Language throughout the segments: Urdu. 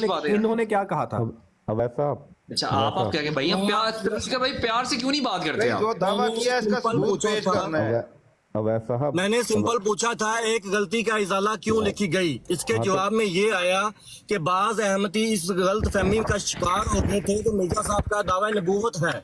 بات ہے انہوں نے کیا کہا تھا؟ اب ایسا اچھا آپ کیا کہ بھائی پیار سے کیوں نہیں بات کرتے آپ؟ جو دعویٰ کیا ہے اس کا ثبوت پیش کرنا ہے. اویس صاحب میں نے سمپل پوچھا تھا ایک غلطی کا ازالہ کیوں لکھی گئی، اس کے جواب میں یہ آیا کہ بعض احمدی اس غلط فہمی کا شکار ہو گئے تھے کہ مرزا صاحب کا دعویٰ نبوت ہے.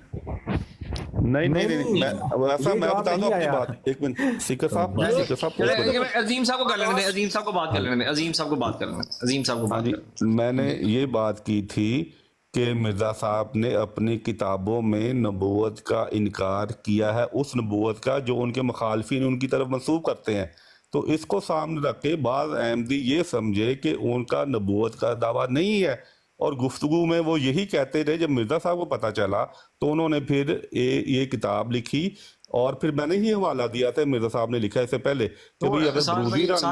نہیں ایسا میں بتا دوں اپنی بات. ایک منٹ سیکر صاحب عظیم صاحب کو کر لینے دیں، عظیم صاحب کو بات کر لینے دیں، عظیم صاحب کو بات کر لینے دیں، عظیم صاحب کو بات کر لینے دیں. میں نے یہ بات کی تھی کہ مرزا صاحب نے اپنی کتابوں میں نبوت کا انکار کیا ہے، اس نبوت کا جو ان کے مخالفین ان کی طرف منسوب کرتے ہیں. تو اس کو سامنے رکھ کے بعض احمدی یہ سمجھے کہ ان کا نبوت کا دعویٰ نہیں ہے، اور گفتگو میں وہ یہی کہتے رہے. جب مرزا صاحب کو پتہ چلا تو انہوں نے پھر یہ کتاب لکھی، اور پھر میں نے ہی حوالہ دیا تھا، مرزا صاحب نے لکھا اس سے پہلے کہ بھئی اگر سال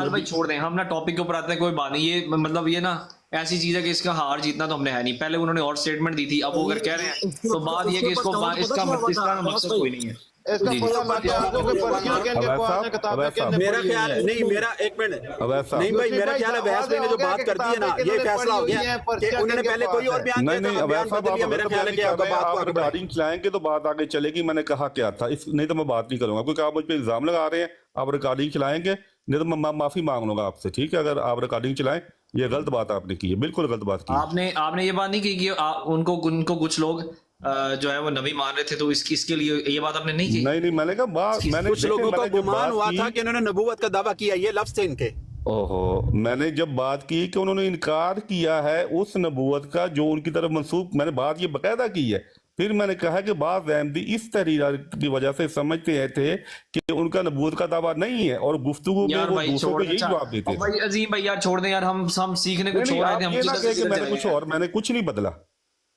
بھائی چھوڑ دیں، ہم نا ٹاپک کے اوپر آتے ہیں، کوئی بات نہیں. یہ مطلب یہ نا ایسی چیز ہے کہ اس کا ہار جیتنا تو ہم نے ہے نہیں. پہلے انہوں نے اور سٹیٹمنٹ دی تھی، اب وہ اگر کہہ رہے ہیں تو بات یہ کہ اس کا مقصد کوئی نہیں ہے. اس کا پتہ لگ گیا آپ کو کہ پرچیوں کے ان کے پاس نے کتابیں کہنے میرا خیال نہیں، میرا ایک منٹ نہیں بھائی، میرا خیال ہے ویس بھائی نے جو بات کر دی ہے نا، یہ فیصلہ ہو گیا کہ انہوں نے پہلے کوئی اور بیان کیا تھا، بیان بدل دیا. میرا خیال ہے کہ آپ کا بات کو ریکارڈنگ چلائیں گے تو بات آگے چلے گی. میں نے کہا کیا تھا نہیں تو میں بات نہیں کروں گا، کیونکہ آپ مجھ پہ الزام لگا رہے ہیں. آپ ریکارڈنگ چلائیں گے نہیں تو میں معافی مانگ لوں گا آپ سے، ٹھیک ہے؟ اگر آپ ریکارڈنگ چلائیں، یہ غلط بات آپ نے کی ہے، بالکل غلط بات کی ہے. آپ نے یہ بات نہیں کی کہ ان کو کچھ لوگ جو ہے وہ نبی مان رہے تھے، تو اس کے لیے یہ بات آپ نے نہیں کی. نہیں میں نے کہا کچھ لوگوں کا گمان ہوا تھا کہ انہوں نے نبوت کا دعویٰ کیا، یہ لفظ تھے ان کے. میں نے جب بات کی کہ انہوں نے انکار کیا ہے اس نبوت کا جو ان کی طرف منسوب، میں نے بات یہ باقاعدہ کی ہے. پھر میں نے کہا کہ بعض احمدی اس تحریر کی وجہ سے سمجھتے تھے کہ ان کا نبوت کا دعویٰ نہیں ہے، اور گفتگو میں وہ دوسروں کو یہی جواب دیتے تھے. عظیم بھائی یار چھوڑ دیں یار، ہم سیکھنے کو چھوڑ رہے تھے. میں نے کچھ نہیں بدلا.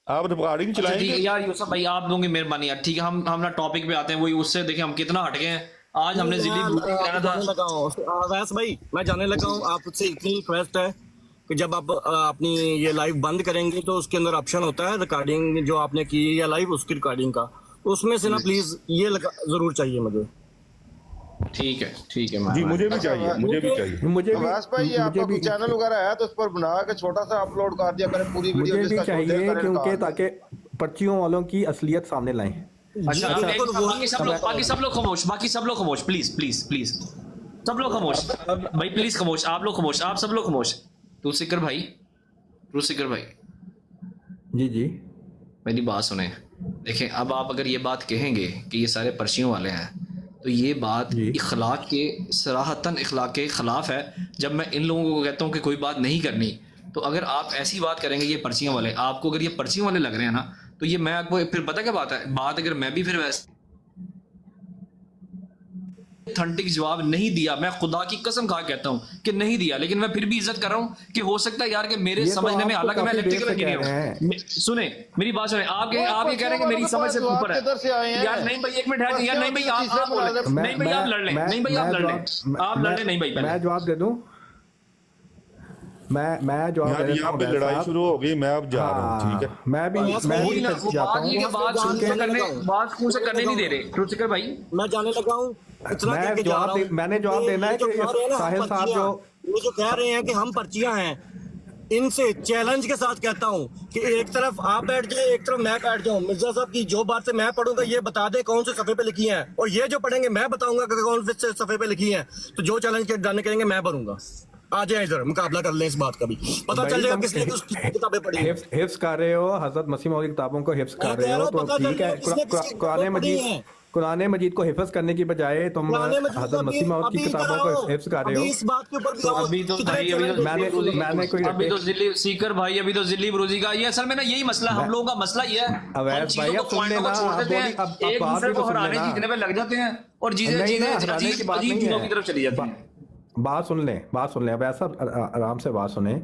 آپ ریکارڈنگ چلائیں گے یار یوسف بھائی، آپ لوگوں کی مہربانی یار، ٹھیک ہے؟ ہم نا ٹاپک پہ آتے ہیں. وہی اس سے دیکھیں ہم کتنا ہٹ گئے ہیں. آج ہم نے ویس بھائی میں جانے لگا ہوں. آپ سے اتنی ریکویسٹ ہے کہ جب آپ اپنی یہ لائیو بند کریں گے تو اس کے اندر آپشن ہوتا ہے ریکارڈنگ جو آپ نے کی یا لائیو اس کی ریکارڈنگ کا، اس میں سے نا پلیز یہ ضرور چاہیے مجھے. ٹھیک ہے جی مجھے بھی چاہیے. ویس بھائی آپ کا کوئی چینل وغیرہ ہے تو اس پر بنا کے چھوٹا سا اپلوڈ کر دیا کریں پوری ویڈیو. مجھے بھی چاہیے کیونکہ تاکہ پرچیوں والوں کی اصلیت سامنے لائیں. باقی سب لوگ خاموش پلیز سب لوگ خاموش بھائی، پلیز خاموش. آپ لوگ خاموش، آپ سب لوگ خاموش. تو سکر بھائی جی میری بات سنیں. دیکھیں اب آپ اگر یہ بات کہیں گے کہ یہ سارے پرچیوں والے ہیں تو یہ بات اخلاق کے صراحتاً اخلاق کے خلاف ہے. جب میں ان لوگوں کو کہتا ہوں کہ کوئی بات نہیں کرنی، تو اگر آپ ایسی بات کریں گے یہ پرچیوں والے، آپ کو اگر یہ پرچیوں والے لگ رہے ہیں نا، تو یہ میں آپ کو پھر پتہ کیا بات ہے، اگر میں بھی پھر ویسے اتھنٹک جواب نہیں دیا، میں خدا کی قسم کھا کہتا ہوں کہ نہیں دیا، لیکن میں پھر بھی عزت کر رہا ہوں کہ ہو سکتا ہے یار کہ میرے سمجھنے میں، حالانکہ میں الیکٹریکل انجینئر ہوں. سنیں میری بات سنیں. آپ یہ کہہ رہے ہیں کہ میری سمجھ سے اوپر ہے. یار نہیں بھائی ایک منٹ ہے یار. نہیں بھائی آپ بولیں. نہیں بھائی آپ لڑ لیں. نہیں بھائی آپ لڑ لیں. آپ لڑ لیں. نہیں بھائی میں جواب دے دوں. میں جواب دے یہاں پہ لڑائی شروع ہو گئی. میں اب جا رہا ہوں، ٹھیک ہے؟ میں بھی جاتا ہوں. بات کیوں سے کرنے نہیں دے رہے ٹروسکر بھائی؟ میں جانے لگا ہوں. میں نے جواب دینا ہے کہ ساحل صاحب جو کہہ رہے ہیں کہ ہم پرچیاں ہیں، ان سے چیلنج کے ساتھ کہتا ہوں کہ ایک طرف آپ بیٹھ جائیں، ایک طرف میں بیٹھ جاؤں. مرزا صاحب کی جو باتیں میں پڑھوں گا یہ بتا دے کون سے صفحے پہ لکھی ہیں، اور یہ جو پڑھیں گے میں بتاؤں گا کہ کون سے صفحے پہ لکھی ہیں. تو جو چیلنج ڈن کریں گے میں بھروں گا. آ جائیں ادھر مقابلہ کر لیں اس بات کا بھی، پتہ چل جائے گا کس نے کتابیں پڑھی ہیں. حفظ کر رہے ہو حضرت مسیح موعود کی کتابوں کو حفظ کر رہے ہو تو ٹھیک ہے. قرآن مجید کو حفظ کرنے کی بجائے تم حضرت مسیح موعود کی کتابوں کو حفظ کر رہے ہو. ابھی تو سیکر بھائی، ابھی تو ذلی بروزی کا یہ اصل میں نا یہی مسئلہ، ہم لوگوں کا مسئلہ یہ ہے، ہم چیزوں کو پوائنٹوں کو چھوڑ دیتے ہیں، ایک دوسرے کو ہرانے جیتنے پہ لگ جاتے ہیں، اور چیزیں عجیب چیزوں کی طرف چلی جاتی ہیں. بات سن لیں. اب ایسا آرام سے بات سنیں.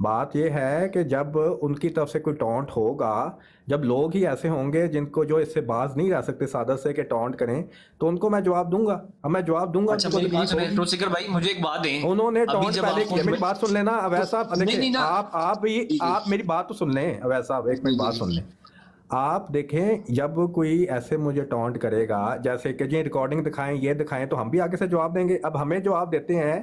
بات یہ ہے کہ جب ان کی طرف سے کوئی ٹونٹ ہوگا، جب لوگ ہی ایسے ہوں گے جن کو جو اس سے باز نہیں رہ سکتے سادہ سے کہ ٹونٹ کریں، تو ان کو میں جواب دوں گا. اب میں جواب دوں گا. ٹروسکر بھائی مجھے ایک بات دیں. انہوں نے ٹونٹ پہلے کی. میری بات سن لینا اویس صاحب. آپ میری بات تو سن لیں. اویس صاحب ایک منٹ بات سن لیں. آپ دیکھیں جب کوئی ایسے مجھے ٹونٹ کرے گا جیسے کہ جی ریکارڈنگ دکھائیں، یہ دکھائیں، تو ہم بھی آگے سے جواب دیں گے. اب ہمیں جواب دیتے ہیں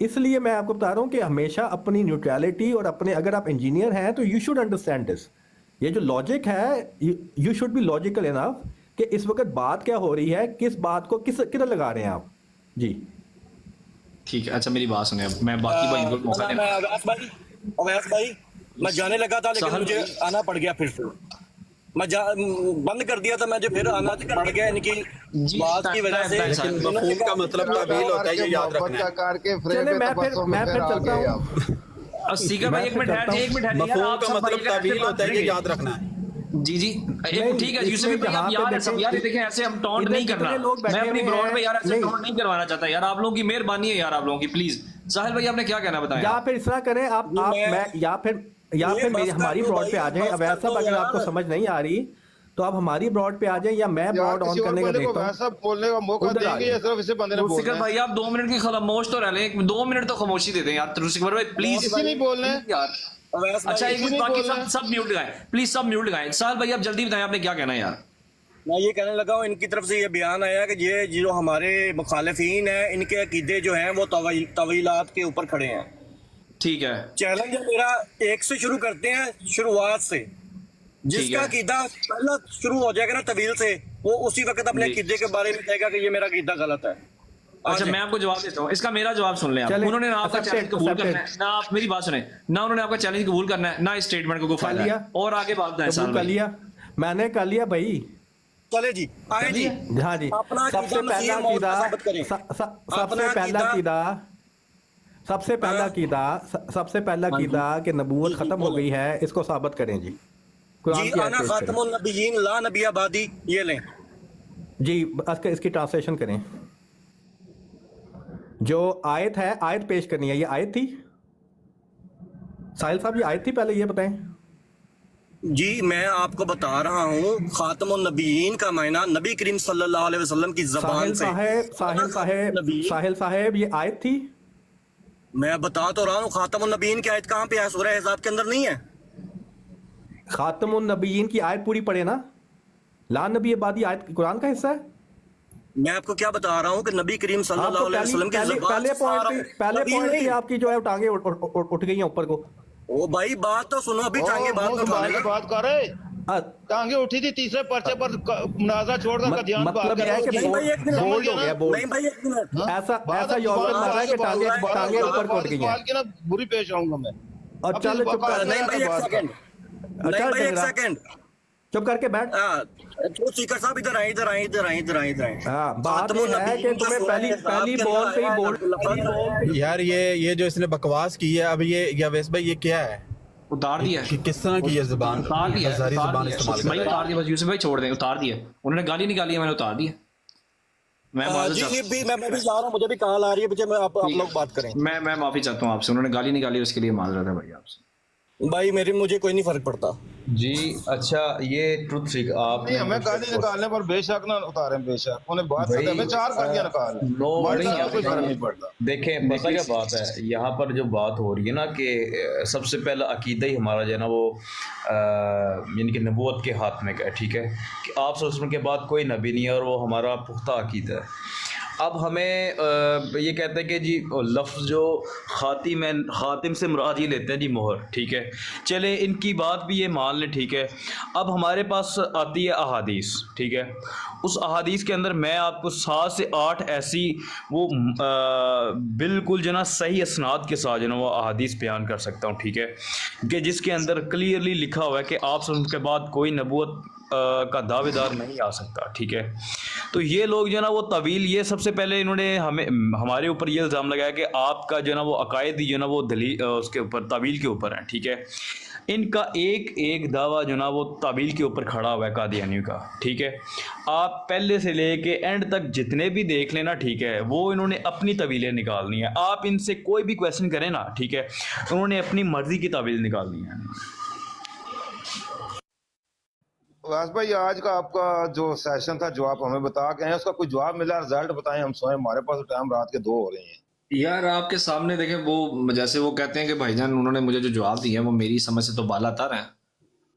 اس لیے میں آپ کو بتا رہا ہوں کہ ہمیشہ اپنی نیوٹرلٹی اور اپنے, اگر آپ انجینئر ہیں تو یو شوڈ انڈرسٹینڈ دس. یہ جو لاجک ہے, یو شوڈ بی لاجیکل انف کہ اس وقت بات کیا ہو رہی ہے, کس بات کو کدھر لگا رہے ہیں آپ. جی ٹھیک ہے, اچھا میری بات سنیں, اب میں باقی بھائی کو موقع دیں. اویس بھائی میں جانے لگا تھا لیکن مجھے آنا پڑ گیا, پھر سے میں بند کر دیا تھا, مجھے پھر آنا پڑ گیا ان کی بات کی وجہ سے. لیکن مفہوم کا مطلب تعویل ہوتا ہے, یہ یاد رکھنا ہے. چلے میں پھر چلتا ہوں. سیکر بھائی ایک منٹ, مفہوم کا مطلب تعویل ہوتا ہے, یہ یاد رکھنا ہے. جی ٹھیک ہے یوسف بھائی, آپ یار دیکھیں ایسے ہم ٹونٹ نہیں کرنا, میں اپنی براڈ پہ یار ایسے ٹونٹ نہیں کروانا چاہتا یار, آپ لوگوں کی مہربانی ہے یار, آپ لوگوں کی پلیز. ساحل بھائی آپ نے کیا کہنا بتایا, یا پھر اس طرح کریں آپ, یا پھر ہماری براڈ پہ آ جائیں. اویس صاحب اگر آپ کو سمجھ نہیں آ رہی تو آپ ہماری براڈ پہ آ جائیں, یا میں براڈ آن کرنے کا دیکھتا ہوں. بولنے کا موقع دیں گے یا صرف اسے بندے نے بولنا سکر بھائی آپ 2 منٹ کی خاموش تو رہ لیں, 2 منٹ تو خاموشی دے دیں یار سکر بھائی پلیز. کسی نہیں بولنا یار اچھا ایک منٹ, باقی سب میوٹ لگائیں پلیز, سب میوٹ لگائیں. ساحل بھائی آپ جلدی بتائیں آپ نے کیا کہنا ہے یار. میں یہ کہنے لگا ہوں, ان کی طرف سے یہ بیان آیا کہ یہ جو ہمارے مخالفین ہیں ان کے عقیدے جو ہیں وہ طویلات کے اوپر کھڑے ہیں. ٹھیک ہے, چیلنج میرا ایک سے شروع کرتے ہیں, شروعات سے. جس کا عقیدہ پہلا شروع ہو جائے گا نا طویل سے, وہ اسی وقت اپنے عقیدے کے بارے میں کہے گا کہ یہ میرا عقیدہ غلط ہے. اچھا میں آپ کو جواب دیتا ہوں, اس کا میرا جواب سن لیں آپ. انہوں نے نہ آپ کا چیلنج قبول کرنا ہے, نہ آپ میری بات سنیں, نہ انہوں نے آپ کا چیلنج قبول کرنا ہے, نہ اس اسٹیٹمنٹ کو فائدہ ہے, اور آگے بات ہے. قبول کر لیا, میں نے کر لیا بھائی. چلے جی آئے جی. ہاں جی, سب سے پہلا عقیدہ کہ نبوت ختم ہو گئی ہے, اس کو ثابت کریں جی. جی انا خاتم النبیین لا نبی آبادی, یہ لیں جی. اس کی ٹرانسلیشن کریں. جو آیت ہے, آیت پیش کرنی ہے. یہ آیت تھی ساحل صاحب, یہ آیت تھی پہلے یہ بتائیں. جی میں آپ کو بتا رہا ہوں, خاتم النبیین کا معنی نبی کریم صلی اللہ علیہ وسلم کی زبان سے. ساحل صاحب یہ آیت تھی. میں بتا تو رہا ہوں, خاتم النبیین کی آیت کہاں پہ ہے؟ سورہ احزاب کے اندر نہیں ہے. خاتم النبیین کی آیت پوری پڑھے نا, لا نبی آبادی آیت قرآن کا حصہ ہے. میں آپ کو کیا بتا رہا ہوں کہ نبی کریم صلی اللہ علیہ وسلم کی زبان سے. پہلے پوائنٹ پہ آپ کی جو ہے ٹانگیں اٹھ گئی ہیں اوپر کو. او بھائی بات تو سنو, ابھی ٹانگیں بات کر رہے, ٹانگیں اٹھی تھی تیسرے پرچے پر منازع چھوڑ کر دھیان. مطلب یہ ہے کہ بولڈ ہو گیا, بولڈ. ایسا یوگن مارا ہے کہ ٹانگیں اوپر کو اٹھ گئی ہیں. بری پیش آؤں گا میں. اور چلو چپ کر, نہیں بھائی ایک سیکنڈ چپ کر کے بیٹھ. سپیکر صاحب ادھر آئیں, ادھر آئیں, ادھر آئیں, ادھر آئیں, ادھر آئیں. بات یہ ہے کہ تمہیں پہلی بال پہ ہی بولڈ. یار یہ جو اس نے بکواس کی ہے اب, یہ اویس بھائی یہ کیا ہے, اتار دیا کس طرح کی یہ زبان, ہزاری زبان استعمال کر رہا ہے. اتار دیا بس, یوسف بھائی چھوڑ دیں, اتار دیا. انہوں نے گالی نکالی ہے, میں نے اتار دیا. میں جی بھی میں بھی جا رہا ہوں, مجھے بھی کال آ رہی ہے, مجھے آپ لوگ بات کریں. میں معافی چاہتا ہوں آپ سے, انہوں نے گالی نکالی, اس کے لیے معذرت ہے بھائی آپ سے. بھائی مجھے کوئی نہیں فرق پڑتا جی. اچھا یہ ٹروتھ سیک آپ نہیں, ہمیں گالی نکالنے پر بے شک نہ اتاریں, بے شک انہیں بات کرتے ہمیں 4 گالیاں نکالیں, کوئی فرق نہیں پڑتا. دیکھیں پتہ کیا بات ہے, یہاں پر جو بات ہو رہی ہے نا کہ سب سے پہلا عقیدہ ہی ہمارا جو ہے نا وہ یعنی کہ نبوت کے ہاتھ میں کا ہے. ٹھیک ہے کہ آپ صلی اللہ علیہ وسلم کے بعد کوئی نبی نہیں ہے, اور وہ ہمارا پختہ عقیدہ ہے. اب ہمیں یہ کہتے ہیں کہ جی لفظ جو خاتم سے مراد یہ لیتے ہیں جی مہر. ٹھیک ہے, چلے ان کی بات بھی یہ مان لیں. ٹھیک ہے, اب ہمارے پاس آتی ہے احادیث. ٹھیک ہے, اس احادیث کے اندر میں آپ کو 7 سے 8 ایسی وہ بالکل جو نا صحیح اسناد کے ساتھ جو نا وہ احادیث بیان کر سکتا ہوں. ٹھیک ہے, کہ جس کے اندر کلیئرلی لکھا ہوا ہے کہ آپ صلی اللہ علیہ وسلم کے بعد کوئی نبوت کا دعوے دار نہیں آ سکتا. ٹھیک ہے, تو یہ لوگ جو ہے نا وہ طویل, یہ سب سے پہلے انہوں نے ہمارے اوپر یہ الزام لگایا کہ آپ کا جو ہے نا وہ عقائد جو ہے نا وہ دلیل اس کے اوپر طویل کے اوپر ہیں. ٹھیک ہے, ان کا ایک دعویٰ جو ہے نا وہ طویل کے اوپر کھڑا ہوا ہے قادیانیوں کا. ٹھیک ہے, آپ پہلے سے لے کے اینڈ تک جتنے بھی دیکھ لینا. ٹھیک ہے, وہ انہوں نے اپنی طویلیں نکالنی ہیں. آپ ان سے کوئی بھی کویشچن کریں نا, ٹھیک ہے, انہوں نے اپنی مرضی کی طویل نکالنی ہے. واس بھائی آج کا آپ کا جو سیشن تھا جو آپ ہمیں بتا کے ہیں, اس کا کوئی جواب ملا, رزلٹ بتائیں, ہم سوئیں, ہمارے پاس ٹائم رات کے 2 ہو رہے ہیں. یار آپ کے سامنے دیکھیں, وہ جیسے وہ کہتے ہیں کہ بھائی جان انہوں نے مجھے جو جواب دیا ہے وہ میری سمجھ سے تو بالا تر ہیں,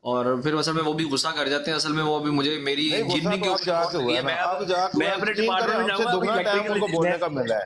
اور پھر اصل میں وہ بھی غصہ کر جاتے ہیں. اصل میں وہ بھی مجھے میری میں اپنے ڈپارٹمنٹ میں جاؤں گا, دگنا ٹائم ان کو بولنے کا ملا ہے.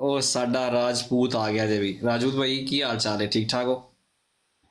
ਉਹ ਸਾਡਾ ਰਾਜਪੂਤ ਆ ਗਿਆ ਜੀ ਵੀ। ਰਾਜਪੂਤ ਭਾਈ ਕੀ ਹਾਲ ਚਾਲ ਹੈ, ਠੀਕ ਠਾਕ ਹੋ?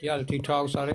ਕੀ ਹਾਲ ਠੀਕ ਠਾਕ ਸਾਰੇ?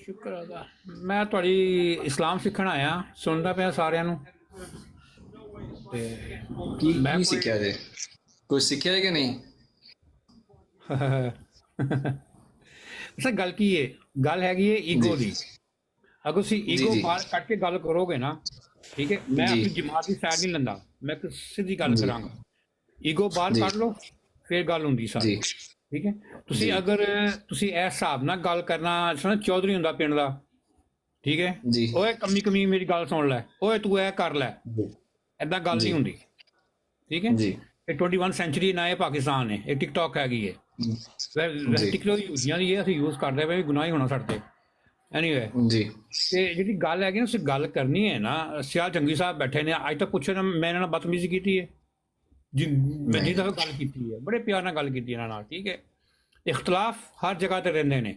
ਸ਼ੁਕਰ ਅਦਾ। ਮੈਂ ਤੁਹਾਡੀ ਇਸਲਾਮ ਸਿੱਖਣ ਆਇਆ, ਸੁਣਦਾ ਪਿਆ ਸਾਰਿਆਂ ਨੂੰ ਤੇ ਕੀ ਕੀ ਸਿੱਖਿਆ ਜੇ? ਕੁਝ ਸਿੱਖਿਆ ਹੈ ਕਿ ਨਹੀਂ? ਅਸਾਂ ਗੱਲ ਕੀ ਹੈ, ਗੱਲ ਹੈਗੀ ਹੈ ਈਗੋ ਦੀ। ਅਗਰ ਤੁਸੀਂ ਈਗੋ ਬਾਹਰ ਕੱਢ ਕੇ ਗੱਲ ਕਰੋਗੇ ਨਾ, ਠੀਕ ਹੈ, ਮੈਂ ਆਪਣੀ ਜਮਾਤ ਦੀ ਸਾਈਡ ਨਹੀਂ ਲੈਂਦਾ, ਮੈਂ ਇੱਕ ਸਿੱਧੀ ਗੱਲ ਕਰਾਂਗਾ। ਈਗੋ ਬਾਹਰ ਕੱਢ ਲਓ, ਫਿਰ ਗੱਲ ਹੁੰਦੀ ਸਾਰੀ, ਠੀਕ ਹੈ। ਤੁਸੀਂ ਅਗਰ ਤੁਸੀਂ ਇਸ ਹਿਸਾਬ ਨਾਲ ਗੱਲ ਕਰਨਾ, ਸੁਣ ਚੌਧਰੀ ਹੁੰਦਾ ਪਿੰਡ ਦਾ, ਠੀਕ ਹੈ, ਓਏ ਕਮੀ ਕਮੀ ਮੇਰੀ ਗੱਲ ਸੁਣ ਲੈ, ਓਏ ਤੂੰ ਇਹ ਕਰ ਲੈ, ਏਦਾਂ ਗੱਲ ਨਹੀਂ ਹੁੰਦੀ, ਠੀਕ ਹੈ। ਇਹ 21 ਸੈਂਚੁਰੀ ਨਾ ਇਹ ਪਾਕਿਸਤਾਨ ਹੈ, ਇਹ ਟਿਕਟੌਕ ਹੈਗੀ ਹੈ, ਟਿਕਟੌਕ ਯੂਜ਼ੀਆਂ ਦੀ ਹੈ, ਅਸੀਂ ਯੂਜ਼ ਕਰਦੇ ਪਏ, ਗੁਨਾਹ ਹੀ ਹੋਣਾ ਸਾਡੇ ਤੇ। ਐਨੀਵੇ ਤੇ ਜਿਹੜੀ ਗੱਲ ਹੈਗੀ ਨਾ, ਤੁਸੀਂ ਗੱਲ ਕਰਨੀ ਹੈ ਨਾ, ਸਿਆਲ ਜੰਗੀ ਸਾਹਿਬ ਬੈਠੇ ਨੇ, ਅੱਜ ਤੱਕ ਪੁੱਛੋ ਨਾ ਮੈਂ ਇਹਨਾਂ ਨਾਲ ਬਦਤਮੀਜ਼ੀ ਕੀਤੀ ਹੈ? ਮੈਂ ਜਿੱਦਾਂ ਗੱਲ ਕੀਤੀ ਹੈ, ਬੜੇ ਪਿਆਰ ਨਾਲ ਗੱਲ ਕੀਤੀ ਇਹਨਾਂ ਨਾਲ, ਠੀਕ ਹੈ। ਇਖਤਲਾਫ ਹਰ ਜਗ੍ਹਾ ਤੇ ਰਹਿੰਦੇ ਨੇ।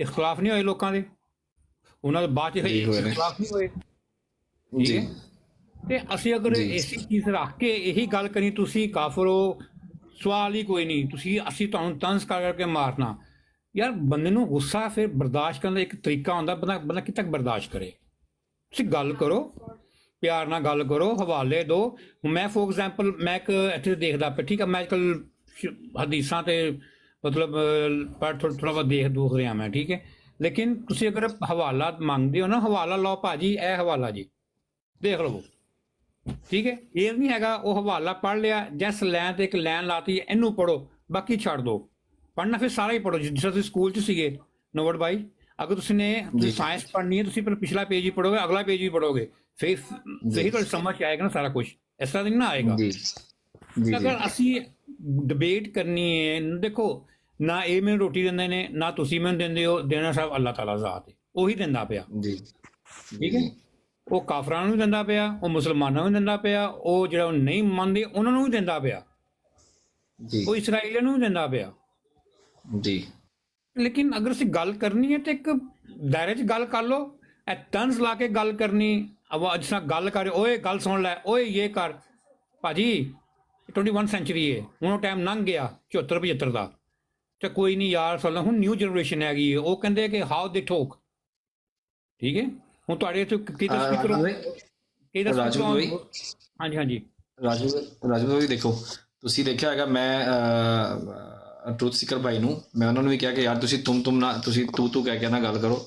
ਇਖਤਲਾਫ ਨਹੀਂ ਹੋਏ ਲੋਕਾਂ ਦੇ? ਉਹਨਾਂ ਦੇ ਬਾਅਦ 'ਚ ਇਖਤਲਾਫ ਨਹੀਂ ਹੋਏ, ਠੀਕ ਹੈ। ਤੇ ਅਸੀਂ ਅਗਰ ਇਸੇ ਚੀਜ਼ ਰੱਖ ਕੇ ਇਹੀ ਗੱਲ ਕਰੀ ਤੁਸੀਂ ਕਾਫਰ ਹੋ, ਸਵਾਲ ਹੀ ਕੋਈ ਨਹੀਂ, ਤੁਸੀਂ ਅਸੀਂ ਤੁਹਾਨੂੰ ਤੰਜ਼ ਕਰ ਕਰਕੇ ਮਾਰਨਾ। ਯਾਰ ਬੰਦੇ ਨੂੰ ਗੁੱਸਾ ਫਿਰ ਬਰਦਾਸ਼ਤ ਕਰਨ ਦਾ ਇੱਕ ਤਰੀਕਾ ਹੁੰਦਾ, ਬੰਦਾ ਕਿੱਥੇ ਤੱਕ ਬਰਦਾਸ਼ਤ ਕਰੇ। ਤੁਸੀਂ ਗੱਲ ਕਰੋ, ਪਿਆਰ ਨਾਲ ਗੱਲ ਕਰੋ, ਹਵਾਲੇ ਦਿਓ। ਮੈਂ ਫੋਰ ਐਗਜ਼ਾਮਪਲ ਮੈਂ ਇੱਕ ਇੱਥੇ ਦੇਖਦਾ ਪਿਆ, ਠੀਕ ਹੈ, ਮੈਂ ਅੱਜ ਕੱਲ੍ਹ ਹਦੀਸਾਂ ਤੇ ਮਤਲਬ ਥੋੜ੍ਹਾ ਬਹੁਤ ਦੇਖ ਰਿਹਾ ਮੈਂ, ਠੀਕ ਹੈ। ਲੇਕਿਨ ਤੁਸੀਂ ਅਗਰ ਹਵਾਲਾ ਮੰਗਦੇ ਹੋ ਨਾ, ਹਵਾਲਾ ਲਓ ਭਾਜੀ, ਇਹ ਹਵਾਲਾ ਜੀ ਦੇਖ ਲਵੋ, ਠੀਕ ਹੈ। ਇਹ ਨਹੀਂ ਹੈਗਾ ਉਹ ਹਵਾਲਾ ਪੜ੍ਹ ਲਿਆ, ਜਿਸ ਲਾਈਨ ਤੇ ਇੱਕ ਲਾਈਨ ਲਾਤੀ ਇਹਨੂੰ ਪੜ੍ਹੋ, ਬਾਕੀ ਛੱਡ ਦਿਓ। ਪੜ੍ਹਨਾ ਫਿਰ ਸਾਰਾ ਹੀ ਪੜ੍ਹੋ, ਜਿਸ ਤਰ੍ਹਾਂ ਤੁਸੀਂ ਸਕੂਲ 'ਚ ਸੀਗੇ ਨੋਵਟ ਬਾਈ। ਅਗਰ ਤੁਸੀਂ ਸਾਇੰਸ ਪੜ੍ਹਨੀ ਹੈ, ਤੁਸੀਂ ਪਹਿਲਾਂ ਪਿਛਲਾ ਪੇਜ ਹੀ ਪੜ੍ਹੋਗੇ, ਅਗਲਾ ਪੇਜ ਵੀ ਪੜ੍ਹੋਗੇ, ਫਿਰ ਹੀ ਤੁਹਾਡੀ ਸਮਝ 'ਚ ਆਏਗਾ ਨਾ ਸਾਰਾ ਕੁਛ। ਇਸ ਤਰ੍ਹਾਂ ਨਹੀਂ ਨਾ ਆਏਗਾ। ਅਗਰ ਅਸੀਂ ਡਿਬੇਟ ਕਰਨੀ ਹੈ, ਦੇਖੋ ਨਾ ਇਹ ਮੈਨੂੰ ਰੋਟੀ ਦਿੰਦੇ ਨੇ, ਨਾ ਤੁਸੀਂ ਮੈਨੂੰ ਦਿੰਦੇ ਹੋ, ਦੇਣਾ ਸਭ ਅੱਲਾਹ ਤਾਲਾ ਜ਼ਾਤ ਹੈ, ਉਹੀ ਦਿੰਦਾ ਪਿਆ, ਠੀਕ ਹੈ। ਉਹ ਕਾਫਰਾਂ ਨੂੰ ਵੀ ਦਿੰਦਾ ਪਿਆ, ਉਹ ਮੁਸਲਮਾਨਾਂ ਨੂੰ ਵੀ ਦਿੰਦਾ ਪਿਆ, ਉਹ ਜਿਹੜਾ ਨਹੀਂ ਮੰਨਦੇ ਉਹਨਾਂ ਨੂੰ ਵੀ ਦਿੰਦਾ ਪਿਆ, ਉਹ ਇਸਰਾਈਲੀਆਂ ਨੂੰ ਵੀ ਦਿੰਦਾ ਪਿਆ ਜੀ। ਲੇਕਿਨ ਅਗਰ ਅਸੀਂ ਗੱਲ ਕਰਨੀ ਹੈ ਤੇ ਇੱਕ ਦਾਇਰੇ 'ਚ ਗੱਲ ਕਰ ਲਓ। ਇਹ ਤੰਜ਼ ਲਾ ਕੇ ਗੱਲ ਕਰਨੀ, ਜਿਸ ਤਰ੍ਹਾਂ ਗੱਲ ਕਰ, ਓਏ ਗੱਲ ਸੁਣ ਲੈ, ਓਏ ਇਹ ਕਰ, ਭਾਜੀ 21 ਸੈਂਚੁਰੀ ਹੈ, ਹੁਣ ਉਹ ਟਾਈਮ ਲੰਘ ਗਿਆ 74-75 ਦਾ, ਤੇ ਕੋਈ ਨਹੀਂ ਯਾਰ ਸੁਣ, ਹੁਣ ਨਿਊ ਜਨਰੇਸ਼ਨ ਹੈਗੀ ਹੈ, ਉਹ ਕਹਿੰਦੇ ਕਿ ਹਾਊ ਦੇ ਠੋਕ, ਠੀਕ ਹੈ। ਹੁਣ ਤੁਹਾਡੇ ਇੱਥੇ ਕਿਹਦਾ ਸਪੀਕਰ ਹਾਂਜੀ ਹਾਂਜੀ ਰਾਜੂ ਵੀ ਦੇਖੋ, ਤੁਸੀਂ ਦੇਖਿਆ ਹੈਗਾ, ਮੈਂ ਟਰੂਥ ਸੀਕਰ ਭਾਈ ਨੂੰ ਮੈਂ ਉਹਨਾਂ ਨੂੰ ਵੀ ਕਿਹਾ ਕਿ ਯਾਰ ਤੁਸੀਂ ਤੁਮ ਨਾ, ਤੁਸੀਂ ਤੂੰ ਕਹਿ ਕੇ ਨਾ ਗੱਲ ਕਰੋ।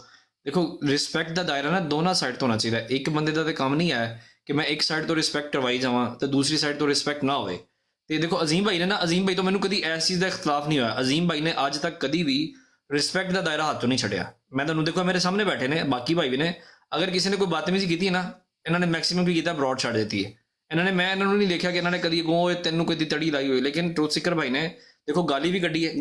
ਦੇਖੋ ਰਿਸਪੈਕਟ ਦਾ ਦਾਇਰਾ ਨਾ ਦੋਨਾਂ ਸਾਈਡ ਤੋਂ ਹੋਣਾ ਚਾਹੀਦਾ। ਇੱਕ ਬੰਦੇ ਦਾ ਤਾਂ ਕੰਮ ਨਹੀਂ ਹੈ ਕਿ ਮੈਂ ਇੱਕ ਸਾਈਡ ਤੋਂ ਰਿਸਪੈਕਟ ਕਰਵਾਈ ਜਾਵਾਂ ਤੇ ਦੂਸਰੀ ਸਾਈਡ ਤੋਂ ਰਿਸਪੈਕਟ ਨਾ ਹੋਵੇ। ਤੇ ਦੇਖੋ ਅਜ਼ੀਮ ਭਾਈ ਨੇ ਨਾ, ਅਜ਼ੀਮ ਭਾਈ ਤੋਂ ਮੈਨੂੰ ਕਦੀ ਇਸ ਚੀਜ਼ ਦਾ ਇਖਤਲਾਫ ਨਹੀਂ ਹੋਇਆ। ਅਜ਼ੀਮ ਭਾਈ ਨੇ ਅੱਜ ਤੱਕ ਕਦੀ ਵੀ ਰਿਸਪੈਕਟ ਦਾ ਦਾਇਰਾ ਹੱਥੋਂ ਨਹੀਂ ਛੱਡਿਆ। ਮੈਂ ਤੁਹਾਨੂੰ ਦੇਖੋ ਮੇਰੇ ਸਾਹਮਣੇ ਬੈਠੇ ਨੇ, ਬਾਕੀ ਭਾਈ ਵੀ ਨੇ, ਅਗਰ ਕਿਸੇ ਨੇ ਕੋਈ ਬਦਤਮੀਜ਼ੀ ਕੀਤੀ ਹੈ ਨਾ, ਇਹਨਾਂ ਨੇ ਮੈਕਸਿਮਮ ਕੀ ਕੀਤਾ, ਬਰੋਡ ਛੱਡ ਦਿੱਤੀ ਹੈ ਇਹਨਾਂ ਨੇ। ਮੈਂ ਇਹਨਾਂ ਨੂੰ ਨਹੀਂ ਦੇਖਿਆ ਕਿ ਇਹਨਾਂ ਨੇ ਕਦੀ ਅੱਗੋਂ ਤੈਨੂੰ ਕੋਈ ਤੜੀ ਲਾਈ ਹੋਈ। ਲੇਕਿਨ ਟਰੂਥ ਸੀਕਰ ਭਾਈ ਨੇ ਦੇਖੋ ਗਾਲੀ ਵੀ ਕੱਢੀ ਹੈ।